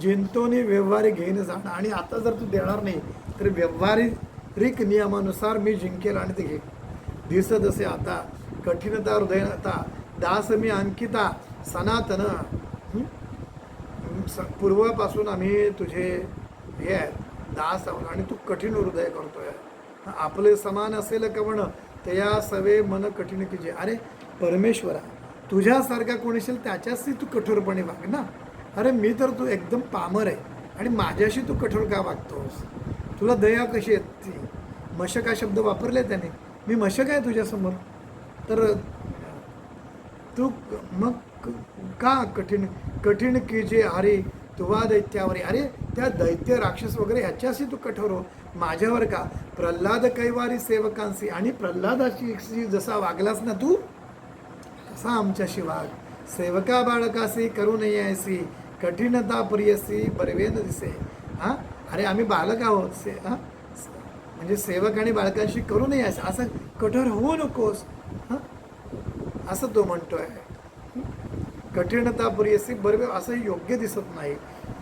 जिंतोनी व्यवहारी घेईन जाणं. आणि आता जर तू देणार नाही तर व्यवहारिक नियमानुसार मी जिंकेल आणि ते घेईन. दिस दसे आता कठीणता हृदयता, दास मी अंकिता सनातन. पूर्वापासून आम्ही तुझे हे आहेत दास आहोत आणि तू कठीण हृदय करतोय. आपले समान असेल कवण, तया सवे मन कठीण की जे. अरे परमेश्वरा, तुझ्यासारखा कोणी असेल त्याच्याशी तू कठोरपणे वाग ना. अरे मी तर तू एकदम पामर आहे आणि माझ्याशी तू कठोर का वागतोस? तुला दया कशी येते? मशक हा शब्द वापरले त्याने, मी मशक आहे तुझ्यासमोर. तर तू मग का कठीण कठीण की जे हरे तुवा दैत्यावरी. अरे त्या दैत्य राक्षस वगैरे ह्याच्याशी तू कठोर हो, माझ्यावर का? प्रल्हाद कैवारी सेवकांशी, आणि प्रल्हादाशी जसा वागलास ना तू तसा आमच्याशी वाग. सेवका बाळकाशी करू नये ऐसी, कठीणता प्रियसी बरवेन दिसे. हां, अरे आम्ही बालक आहोत हां, म्हणजे सेवक आणि बाळकांशी करू नये असं कठोर होऊ नकोस. हां, असं तो म्हणतोय. कठीणता प्रियसी बरवे असं योग्य दिसत नाही.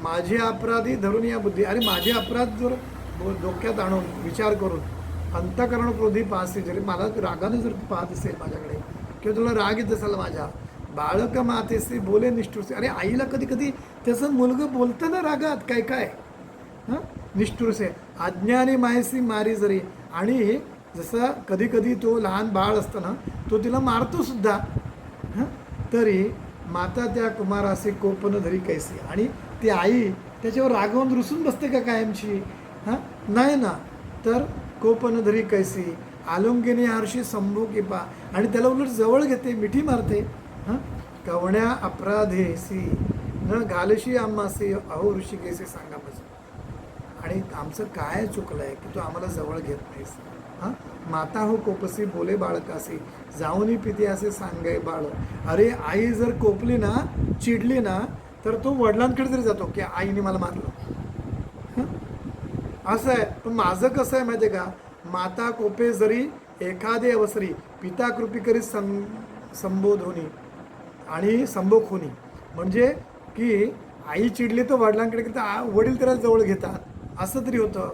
माझे अपराधी धरून या बुद्धी. अरे माझे अपराध जर डोक्यात आणून विचार करून अंतःकरण क्रोधी पाहसे, जरी मला रागाने जर तू पाहत असेल माझ्याकडे, किंवा तुला राग येत असेल माझ्या, बाळक मातेसी बोले निष्ठुरसे. अरे आईला कधी कधी त्याचं मुलगं बोलतं ना रागात, काय काय हां, निष्ठुरसे. अज्ञानी मायसी मारी जरी. आणि जसं कधी कधी तो लहान बाळ असताना तो तिला मारतो सुद्धा. हां, तरी माता त्या कुमारासी कोपन धरी कैसी. आणि ती आई त्याच्यावर रागवून रुसून बसते का कायमची? हां, नाही ना. तर कोपन धरी कैसी आलुंगिनी हर्षी संभू किपा. आणि त्याला उलट जवळ घेते, मिठी मारते. हां, कवण्या अपराधेसी न घालशी आम्हासी, अहो ऋषिकेसी सांगा माझं. आणि आमचं काय चुकलं आहे की तू आम्हाला जवळ घेत नाहीस? हां, माता हो कोपसी बोले बाळकासी, जाऊनी पिती असे सांगे बाळ. अरे आई जर कोपली ना, चिडली ना, तर तो वडिलांकडे तरी जातो की आईने मला मारलं. हां, असं आहे. पण माझं कसं आहे माहिती आहे का? माता कोपे जरी एखादे अवसरी, पिता कृपी करी संबोधोनी आणि संभोग होणी. म्हणजे की आई चिडली तर वडिलांकडे वडील त्याला जवळ घेतात, असं तरी होतं.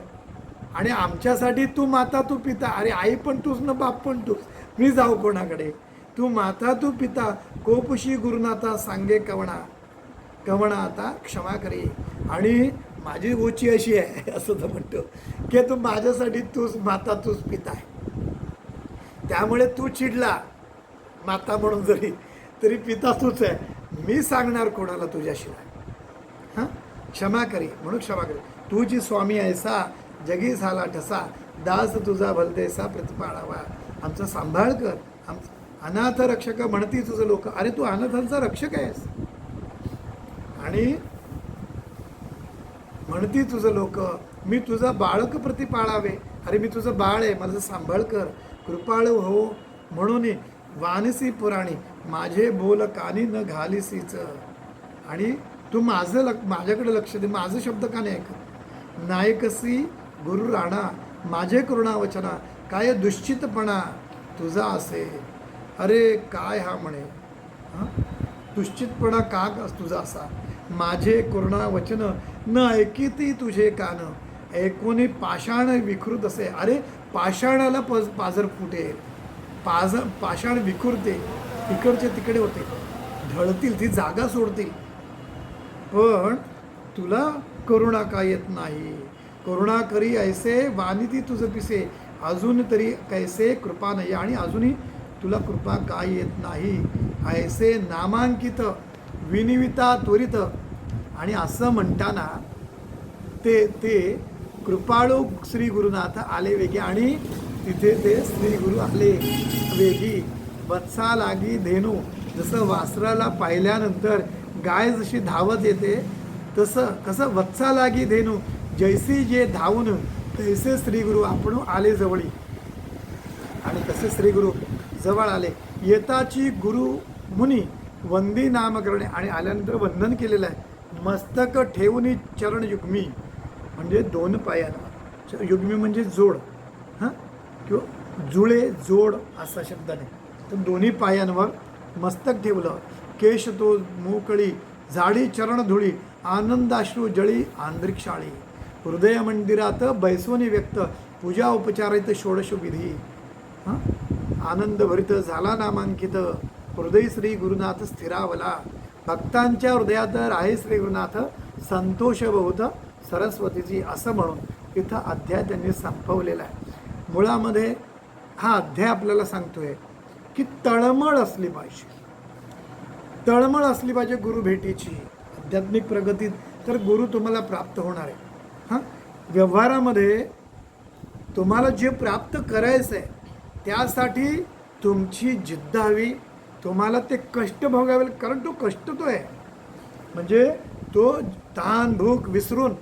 आणि आमच्यासाठी तू माता तू पिता. अरे आई पण तूच ना, बाप पण तूच, मी जाऊ कोणाकडे? तू माता तू पिता, कोपशी गुरुनाथा सांगे कवणा. कवणा आता क्षमा करी. आणि माझी उची अशी आहे असं तर म्हणतो की तू माझ्यासाठी तूच माता तूच पिता आहे. त्यामुळे तू चिडला माता म्हणून जरी, तरी पिता तूच आहे. मी सांगणार कोणाला तुझ्याशिवाय? हां, क्षमा करी म्हणून क्षमा करी. तू जी स्वामी ऐसा जगी झाला ठसा, दास तुझा भलदेसा प्रतिपाळावा. आमचा सांभाळ कर. अनाथ रक्षक म्हणती तुझं लोक. अरे तू अनाथांचा रक्षक आहेस आणि म्हणती तुझं लोक. मी तुझा बाळक प्रतिपाळावे. अरे मी तुझं बाळ आहे, माझं सांभाळ कर. कृपाळू हो म्हणून वानसी पुराणी, माझे बोल कानी न घालीसीच. आणि तू माझ्याकडे लक्ष दे, माझं शब्द का नाही ऐकत? नायकसी गुरु राणा, माझे करुणा वचना, काय दुश्चितपणा तुझा असे. अरे काय हा म्हणे, हां, दुश्चितपणा का तुझा असा? माझे करुणा वचन न ऐकिती तुझे कान, ऐकून पाषाण विकृत असे. अरे पाषाणाला पाझर फुटे, पाषाण विखुरते, तिकडचे तिकडे होते, ढळतील, ती जागा सोडतील. पण तुला करुणा का येत नाही? करुणा करी ऐसे वानिती तुझं पिसे, अजून तरी कैसे कृपा नाही. आणि अजूनही तुला कृपा का येत नाही? ऐसे नामांकित विनिविता त्वरित. आणि असं म्हणताना ते कृपाळू श्री गुरुनाथ आले वेगी. आणि तिथे ते श्री गुरु आले वेगी. वत्सा लागी धेनू, जसं वासराला पाहिल्यानंतर गाय जशी धावत येते, तसं कसं वत्सा लागी धेनू, जैसी जे धावून तैसे श्री गुरु आपण आले जवळी. आणि तसे श्री गुरु जवळ आले. येताची गुरु मुनी वंदी नाम करणे, आणि आल्यानंतर वंदन केलेलं आहे. मस्तक ठेवून चरण युग्मी, म्हणजे दोन पायानं, युग्मी म्हणजे जोड, हां, किंवा जुळे जोड असा शब्दाने, तर दोन्ही पायांवर मस्तक ठेवलं. केश तो मोकळी झाडी चरण धुळी, आनंदाश्रू जळी आंध्रिक्षाळी. हृदय मंदिरात बैसोनी व्यक्त, पूजा उपचारित षोडश विधी. हां, आनंद भरित झाला नामांकित, हृदय श्री गुरुनाथ स्थिरावला. भक्तांच्या हृदयात राहे श्री गुरुनाथ, संतोष बहुत सरस्वतीची, असं म्हणून इथं अध्याय त्यांनी संपवलेला आहे. मुळामध्ये हा अध्याय आपल्याला सांगतोय की तळमळ असली पाहिजे, तळमळ असली पाहिजे गुरु भेटीची. आध्यात्मिक प्रगतीत तर गुरु तुम्हाला प्राप्त होणार आहे. हां, व्यवहारामध्ये तुम्हाला जे प्राप्त करायचं आहे त्यासाठी तुमची जिद्द हवी, तुम्हाला ते कष्ट भोगावे, कारण तो कष्ट तो आहे. म्हणजे तो ताण भूक विसरून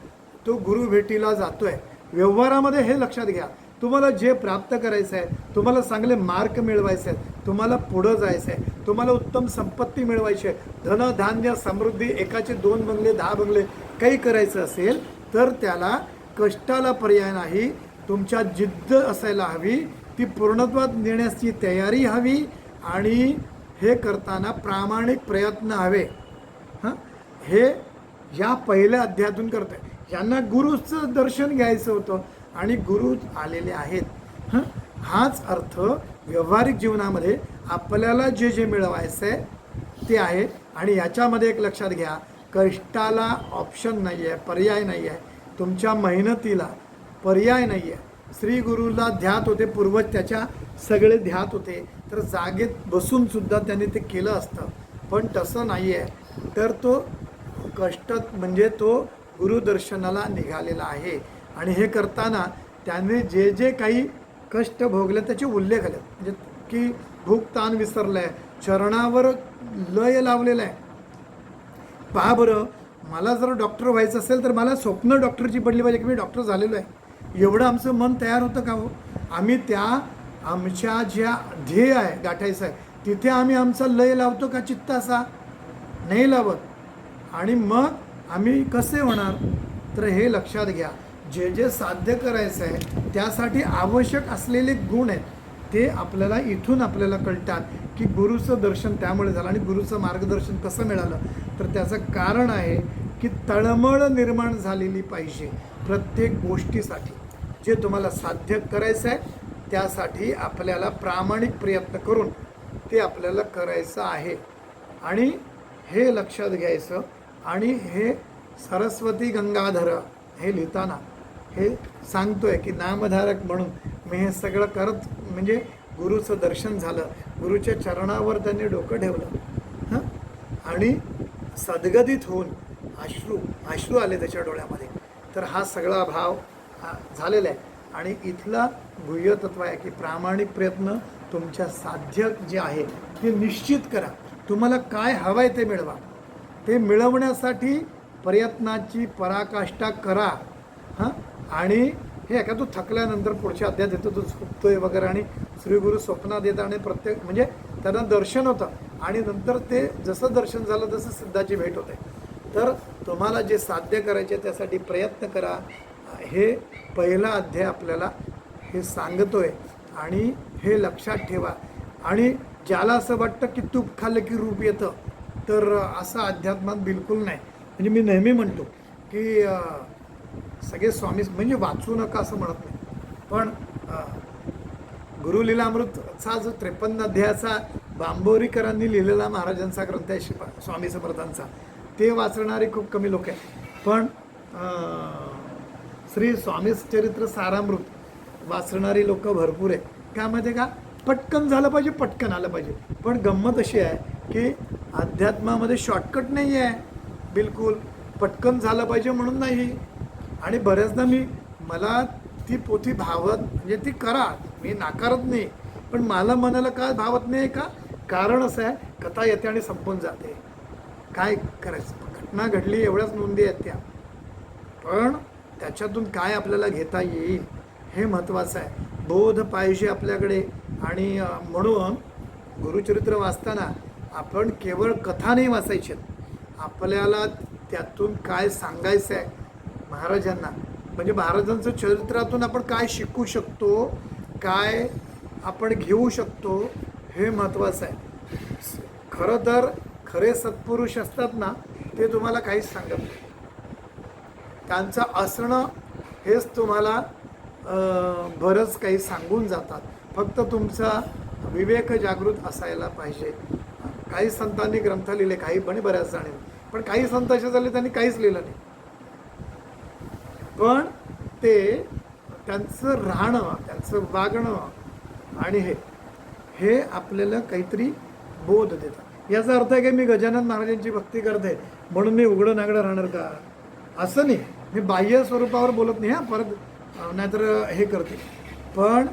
तो गुरु भेटीला जातोय. व्यवहारामध्ये हे लक्षात घ्या, तुम्हाला जे प्राप्त करायचं आहे, तुम्हाला चांगले मार्क मिळवायचे आहेत, तुम्हाला पुढं जायचं आहे, तुम्हाला उत्तम संपत्ती मिळवायची आहे, धन धान्य समृद्धी, एकाचे 2 बंगले 10 बंगले काही करायचं असेल तर त्याला कष्टाला पर्याय नाही. तुमच्या जिद्द असायला हवी, ती पूर्णत्वात नेण्याची तयारी हवी, आणि हे करताना प्रामाणिक प्रयत्न हवे. हां, हे या पहिल्या अध्यायातून करत आहे. यांना गुरुचं दर्शन घ्यायचं होतं आणि गुरु आलेले आहेत. हां, हाच अर्थ व्यावहारिक जीवनामध्ये आपल्याला जे जे मिळवायचं आहे ते आहे. आणि याच्यामध्ये एक लक्षात घ्या, कष्टाला ऑप्शन नाही आहे, पर्याय नाही आहे. तुमच्या मेहनतीला पर्याय नाही आहे. श्री गुरुला ध्यात होते, पूर्वज त्याच्या सगळे ध्यात होते, तर जागेत बसून सुद्धा त्यांनी ते केलं असतं. पण तसं नाही आहे. तर तो कष्ट म्हणजे तो गुरुदर्शनाला निघालेला आहे. आणि हे करताना त्याने जे जे काही कष्ट भोगले त्याचे उल्लेख आले, म्हणजे की भूक ताण विसरलं आहे, चरणावर लय लावलेलं आहे. पहा बरं, मला जर डॉक्टर व्हायचं असेल तर मला स्वप्न डॉक्टरची पडली पाहिजे की मी डॉक्टर झालेलो आहे. एवढं आमचं मन तयार होतं का हो? आम्ही त्या आमच्या ज्या ध्येय आहे गाठायचं आहे तिथे आम्ही आमचा लय लावतो का चित्त असा? नाही लावत. आणि मग आम्ही कसे होणार? तर हे लक्षात घ्या, जे जे साध्य करायचं आहे त्यासाठी आवश्यक असलेले गुण आहेत ते आपल्याला इथून आपल्याला कळतात की गुरुचं दर्शन त्यामुळे झालं. आणि गुरुचं मार्गदर्शन कसं मिळालं? तर त्याचं कारण आहे की तळमळ निर्माण झालेली पाहिजे प्रत्येक गोष्टीसाठी. जे तुम्हाला साध्य करायचं आहे त्यासाठी आपल्याला प्रामाणिक प्रयत्न करून ते आपल्याला करायचं आहे. आणि हे लक्षात घ्यायचं. आणि हे सरस्वती गंगाधर हे लिहिताना हे सांगतोय की नामधारक म्हणून मी हे सगळं करत, म्हणजे गुरुचं दर्शन झालं, गुरुच्या चरणावर त्यांनी डोकं ठेवलं, हां, आणि सद्गदित होऊन अश्रू आले त्याच्या डोळ्यामध्ये. तर हा सगळा भाव झालेला आहे. आणि इथला गुह्य तत्व आहे की प्रामाणिक प्रयत्न तुमच्या साध्य जे आहे ते निश्चित करा. तुम्हाला काय हवं आहे ते मिळवा. ते मिळवण्यासाठी प्रयत्नाची पराकाष्ठा करा. हां, आणि हे का तो थकल्यानंतर पुढच्या अध्यायात येतो, तो झोपतोय वगैरे आणि श्रीगुरु स्वप्नात येतात आणि प्रत्येक म्हणजे त्यांना दर्शन होतं आणि नंतर ते जसं दर्शन झालं तसं सिद्धाची भेट होते. तर तुम्हाला जे साध्य करायचे त्यासाठी प्रयत्न करा. हे पहिला अध्याय आपल्याला हे सांगतोय आणि हे लक्षात ठेवा. आणि ज्याला असं वाटतं की तूप खाल्लं की रूप येतं, तर असं अध्यात्मात बिलकुल नाही. म्हणजे मी नेहमी म्हणतो की सगळे स्वामी म्हणजे वाचू नका असं म्हणत नाही, पण गुरुलीलामृतचा जो 53 अध्यायाचा बांबोरीकरांनी लिहिलेला महाराजांचा ग्रंथ आहे स्वामी समर्थांचा, ते वाचणारे खूप कमी लोक आहेत. पण श्री स्वामी चरित्र सारामृत वाचणारी लोक भरपूर आहे. त्यामध्ये का पटकन झालं पाहिजे, पटकन आलं पाहिजे. पण गंमत अशी आहे की अध्यात्मामध्ये शॉर्टकट नाही आहे बिलकुल. पटकन झालं पाहिजे म्हणून नाही. आणि बऱ्याचदा मला ती पोथी भावत, म्हणजे ती करा, मी नाकारत नाही, पण मला मनाला काय भावत नाही का? कारण असं आहे, कथा येते आणि संपून जाते. काय करायचं? घटना घडली एवढ्याच नोंदी आहेत त्या, पण त्याच्यातून काय आपल्याला घेता येईल हे महत्त्वाचं आहे. बोध पाहिजे आपल्याकडे आणि म्हणून गुरुचरित्र वाचताना आपण केवळ कथा नाही वाचायची, आपल्याला त्यातून काय सांगायचं आहे महाराजांना, म्हणजे महाराजांचं चरित्रातून आपण काय शिकू शकतो, काय आपण घेऊ शकतो, हे महत्त्वाचं आहे. खरं तर खरे सत्पुरुष असतात ना, ते तुम्हाला काहीच सांगत नाही. त्यांचं असणं हेच तुम्हाला बरंच काही सांगून जातात. फक्त तुमचा विवेक जागृत असायला पाहिजे. काही संतांनी ग्रंथ लिहिले, काही पण बऱ्याच जणांनी, पण काही संत असे झाले त्यांनी काहीच लिहिलं नाही. पण ते त्यांचं राहणं, त्यांचं वागणं आणि हे आपल्याला काहीतरी बोध देतात. याचा अर्थ आहे की मी गजानन महाराजांची भक्ती करते म्हणून मी उघडं नागडं राहणार का, असं नाही. मी बाह्य स्वरूपावर बोलत नाही, परत नाहीतर हे करते. पण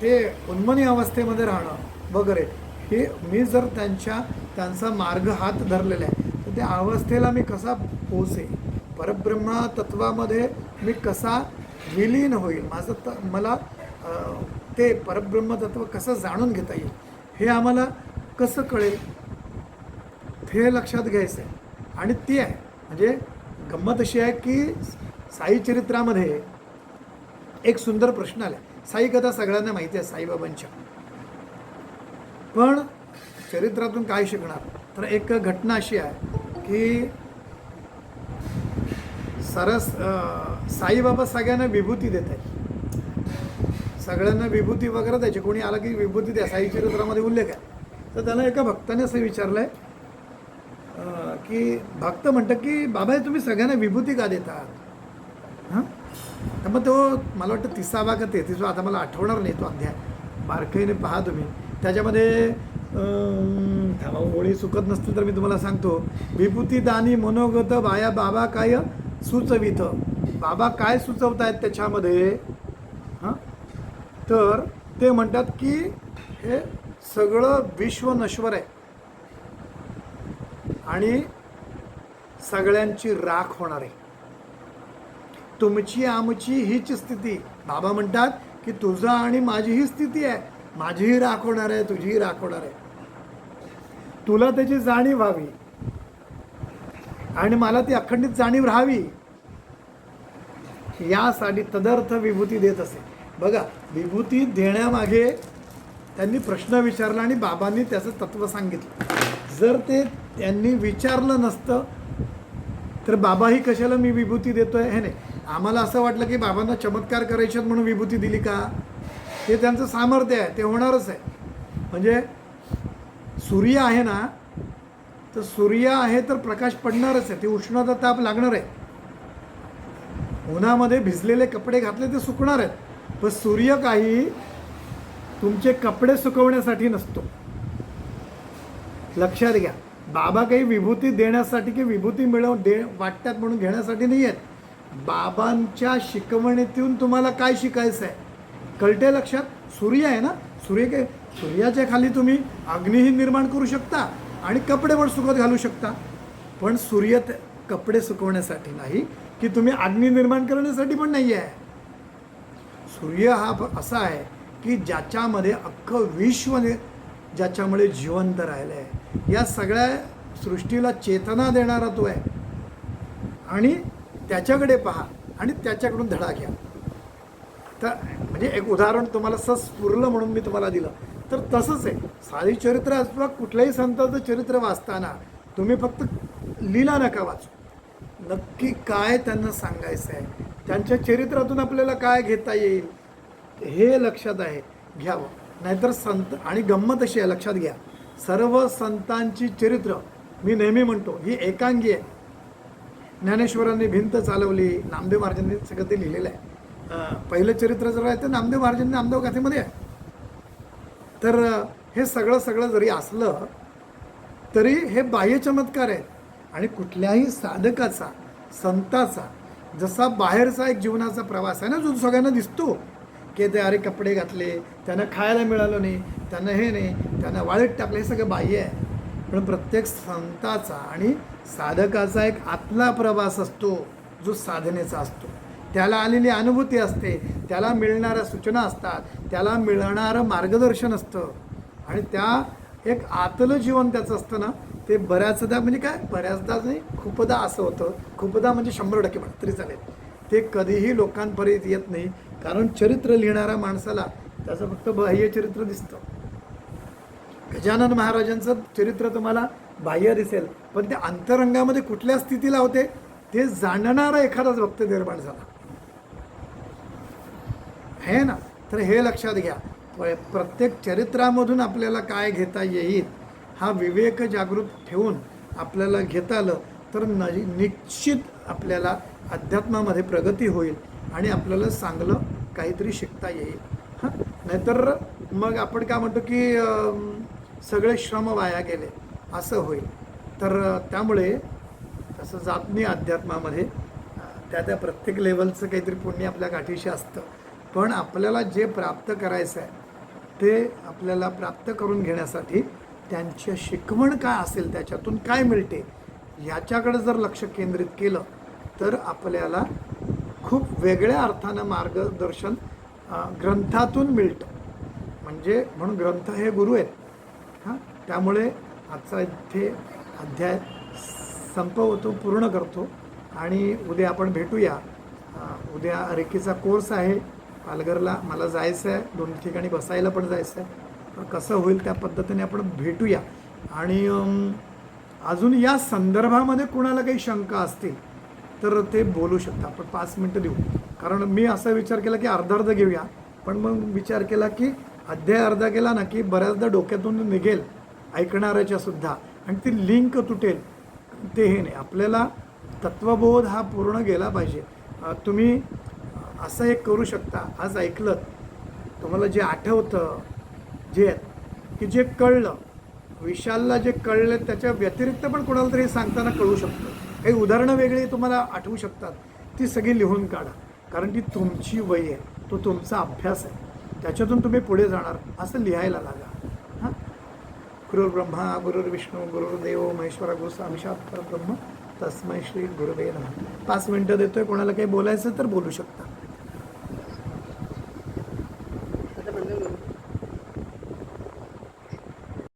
ते उन्मनी अवस्थेमध्ये राहणं वगैरे, हे मी जर त्यांचा मार्ग हात धरलेला आहे तर त्या अवस्थेला मी कसा पोहोचे, परब्रह्म तत्वामध्ये मी कसा विलीन होईल, मला ते परब्रह्म तत्व कसं जाणून घेता येईल, हे आम्हाला कसं कळेल, हे लक्षात घ्यायचं आहे. आणि ती आहे म्हणजे गंमत अशी आहे की साई चरित्रामध्ये एक सुंदर प्रश्न आला. साई कथा सगळ्यांना माहिती आहे साईबाबांच्या, पण चरित्रातून काय शिकणार. तर एक घटना अशी आहे की साईबाबा सगळ्यांना विभूती देत आहेत, सगळ्यांना विभूती वगैरे द्यायची. कोणी आला की विभूती द्या, साई चरित्रामध्ये उल्लेख आहे. तर त्याला एका भक्ताने असं विचारलं आहे की भक्त म्हणतं की बाबा तुम्ही सगळ्यांना विभूती का देतात. हां, तर मग तो मला वाटतं 30वा का 33वा, आता मला आठवणार नाही तो अध्याय, बारकाईने पहा तुम्ही. त्याच्यामध्ये थांबा ओळी चुकत नसतील तर मी तुम्हाला सांगतो. विभूती दानी मनोगत बाया बाबा काय सुचवित, बाबा काय सुचवत आहेत त्याच्यामध्ये. हां, तर ते म्हणतात की हे सगळं विश्व नश्वर आहे आणि सगळ्यांची राख होणार आहे. तुमची आमची हीच स्थिती. बाबा म्हणतात की तुझं आणि माझी ही स्थिती आहे, माझीही राख होणार आहे, तुझीही राख होणार आहे. तुला त्याची जाणीव व्हावी आणि मला ती अखंडित जाणीव राहावी, यासाठी तदर्थ विभूती देत असे. बघा, विभूती देण्यामागे त्यांनी प्रश्न विचारला आणि बाबांनी त्याचं तत्व सांगितलं. जर ते त्यांनी विचारलं नसतं तर बाबाही कशाला मी विभूती देतोय हे नाही. आम्हाला असं वाटलं की बाबांना चमत्कार करायचे म्हणून विभूती दिली का, ते त्यांचं सामर्थ्य आहे, ते होणारच आहे. म्हणजे सूर्य आहे ना, तर सूर्य आहे तर प्रकाश पडणारच आहे, ती उष्णता ताप लागणार आहे. उन्हामध्ये भिजलेले कपडे घातले ते सुकणार आहेत, पण सूर्य काही तुमचे कपडे सुकवण्यासाठी नसतो. लक्षात घ्या, बाबा काही विभूती देण्यासाठी की विभूती वाटतात म्हणून घेण्यासाठी नाही आहेत. बाबांच्या शिकवणीतून तुम्हाला काय शिकायचं आहे कळते. लक्षात, सूर्य आहे ना, सूर्याच्या खाली तुम्ही अग्निही निर्माण करू शकता आणि कपडे पण सुकत घालू शकता. पण सूर्य कपडे सुकवण्यासाठी नाही की तुम्ही अग्नी निर्माण करण्यासाठी पण नाही आहे. सूर्य हा असा आहे की ज्याच्यामध्ये अख्खं विश्व ज्याच्यामुळे जिवंत राहिलं आहे. या सगळ्या सृष्टीला चेतना देणारा तो आहे आणि त्याच्याकडे पहा आणि त्याच्याकडून धडा घ्या. तर म्हणजे एक उदाहरण तुम्हाला स्फुरलं म्हणून मी तुम्हाला दिलं. तर तसंच आहे साई चरित्र असं, कुठल्याही संतांचं चरित्र वाचताना तुम्ही फक्त लीला नका वाचू, नक्की काय त्यांना सांगायचं आहे, त्यांच्या चरित्रातून आपल्याला काय घेता येईल हे लक्षात आहे घ्यावं. नाहीतर संत आणि गंमत अशी आहे, लक्षात घ्या, सर्व संतांची चरित्र मी नेहमी म्हणतो ही एकांगी आहे. ज्ञानेश्वरांनी भिंत चालवली, नामदेव महाराजांनी सगळं ते लिहिलेलं आहे. पहिलं चरित्र जर आहे तर नामदेव महाराजांनी नामदेव गाथेमध्ये आहे. तर हे सगळं जरी असलं तरी हे बाह्य चमत्कार आहेत. आणि कुठल्याही साधकाचा, संताचा जसा बाहेरचा एक जीवनाचा प्रवास आहे ना, जो सगळ्यांना दिसतो की ते अरे कपडे घातले, त्यांना खायला मिळालं नाही, त्यांना हे नाही, त्यांना वाळीत टाकलं, हे सगळं बाह्य आहे. पण प्रत्येक संताचा आणि साधकाचा एक आतला प्रवास असतो जो साधनेचा असतो. त्याला आलेली अनुभूती असते, त्याला मिळणाऱ्या सूचना असतात, त्याला मिळणारं मार्गदर्शन असतं आणि त्या एक आतलं जीवन त्याचं असतं ना, ते बऱ्याचदा म्हणजे काय, बऱ्याचदा नाही, खूपदा असं होतं, खूपदा म्हणजे 100% म्हणत तरी चालेल, ते कधीही लोकांपर्यंत येत नाही. कारण चरित्र लिहिणाऱ्या माणसाला त्याचं फक्त बाह्य चरित्र दिसतं. गजानन महाराजांचं चरित्र तुम्हाला बाह्य दिसेल, पण ते अंतरंगामध्ये कुठल्या स्थितीला होते ते जाणणारा एखादाच भक्त निर्माण झाला आहे ना. तर हे लक्षात घ्या, प्रत्येक चरित्रामधून आपल्याला काय घेता येईल हा विवेक जागृत ठेवून आपल्याला घेता आलं तर निश्चित आपल्याला अध्यात्मामध्ये प्रगती होईल आणि आपल्याला चांगलं काहीतरी शिकता येईल. हां, नाहीतर मग आपण काय म्हणतो की सगळे श्रम वाया गेले असं होईल. तर त्यामुळे तसं जात नाही अध्यात्मामध्ये, त्या प्रत्येक लेवलचं काहीतरी पुण्य आपल्या गाठीशी असतं. पण आपल्याला जे प्राप्त करायचं आहे ते आपल्याला प्राप्त करून घेण्यासाठी त्यांची शिकवण काय असेल, त्याच्यातून काय मिळते याच्याकडे जर लक्ष केंद्रित केलं तर आपल्याला खूप वेगळ्या अर्थानं मार्गदर्शन ग्रंथातून मिळतं. म्हणजे म्हणून ग्रंथ हे गुरु आहेत. हां, त्यामुळे आजचा इथे अध्याय संपवतो, पूर्ण करतो आणि उद्या आपण भेटूया. उद्या रेकीचा कोर्स आहे पालघरला, मला जायचं आहे, 2 ठिकाणी बसायला पण जायचं आहे. तर कसं होईल त्या पद्धतीने आपण भेटूया. आणि अजून या संदर्भामध्ये कुणाला काही शंका असतील तर ते बोलू शकता. आपण 5 मिनटं देऊ, कारण मी असा विचार केला की अर्धा घेऊया, पण मग विचार केला की अध्याय अर्धा केला ना की बऱ्याचदा डोक्यातून निघेल ऐकणाऱ्याच्या सुद्धा आणि ती लिंक तुटेल. ते हे नाही, आपल्याला तत्वबोध हा पूर्ण गेला पाहिजे. तुम्ही असं एक करू शकता, आज ऐकलं तुम्हाला जे आठवतं, जे की जे कळलं विशालला, जे कळलं त्याच्या व्यतिरिक्त पण कोणाला तरी सांगताना कळू शकतं. काही उदाहरणं वेगळी तुम्हाला आठवू शकतात, ती सगळी लिहून काढा, कारण ती तुमची वय आहे, तो तुमचा अभ्यास आहे, त्याच्यातून तुम्ही पुढे जाणार असं लिहायला लागा. हां, गुरुर्ब्रह्मा गुरुर्विष्णू गुरुर्देव महेश्वरा गुरु साक्षात परब्रह्म तस्मै श्री गुरुवे नमः. 5 मिनटं देतोय, कोणाला काही बोलायचं तर बोलू शकता.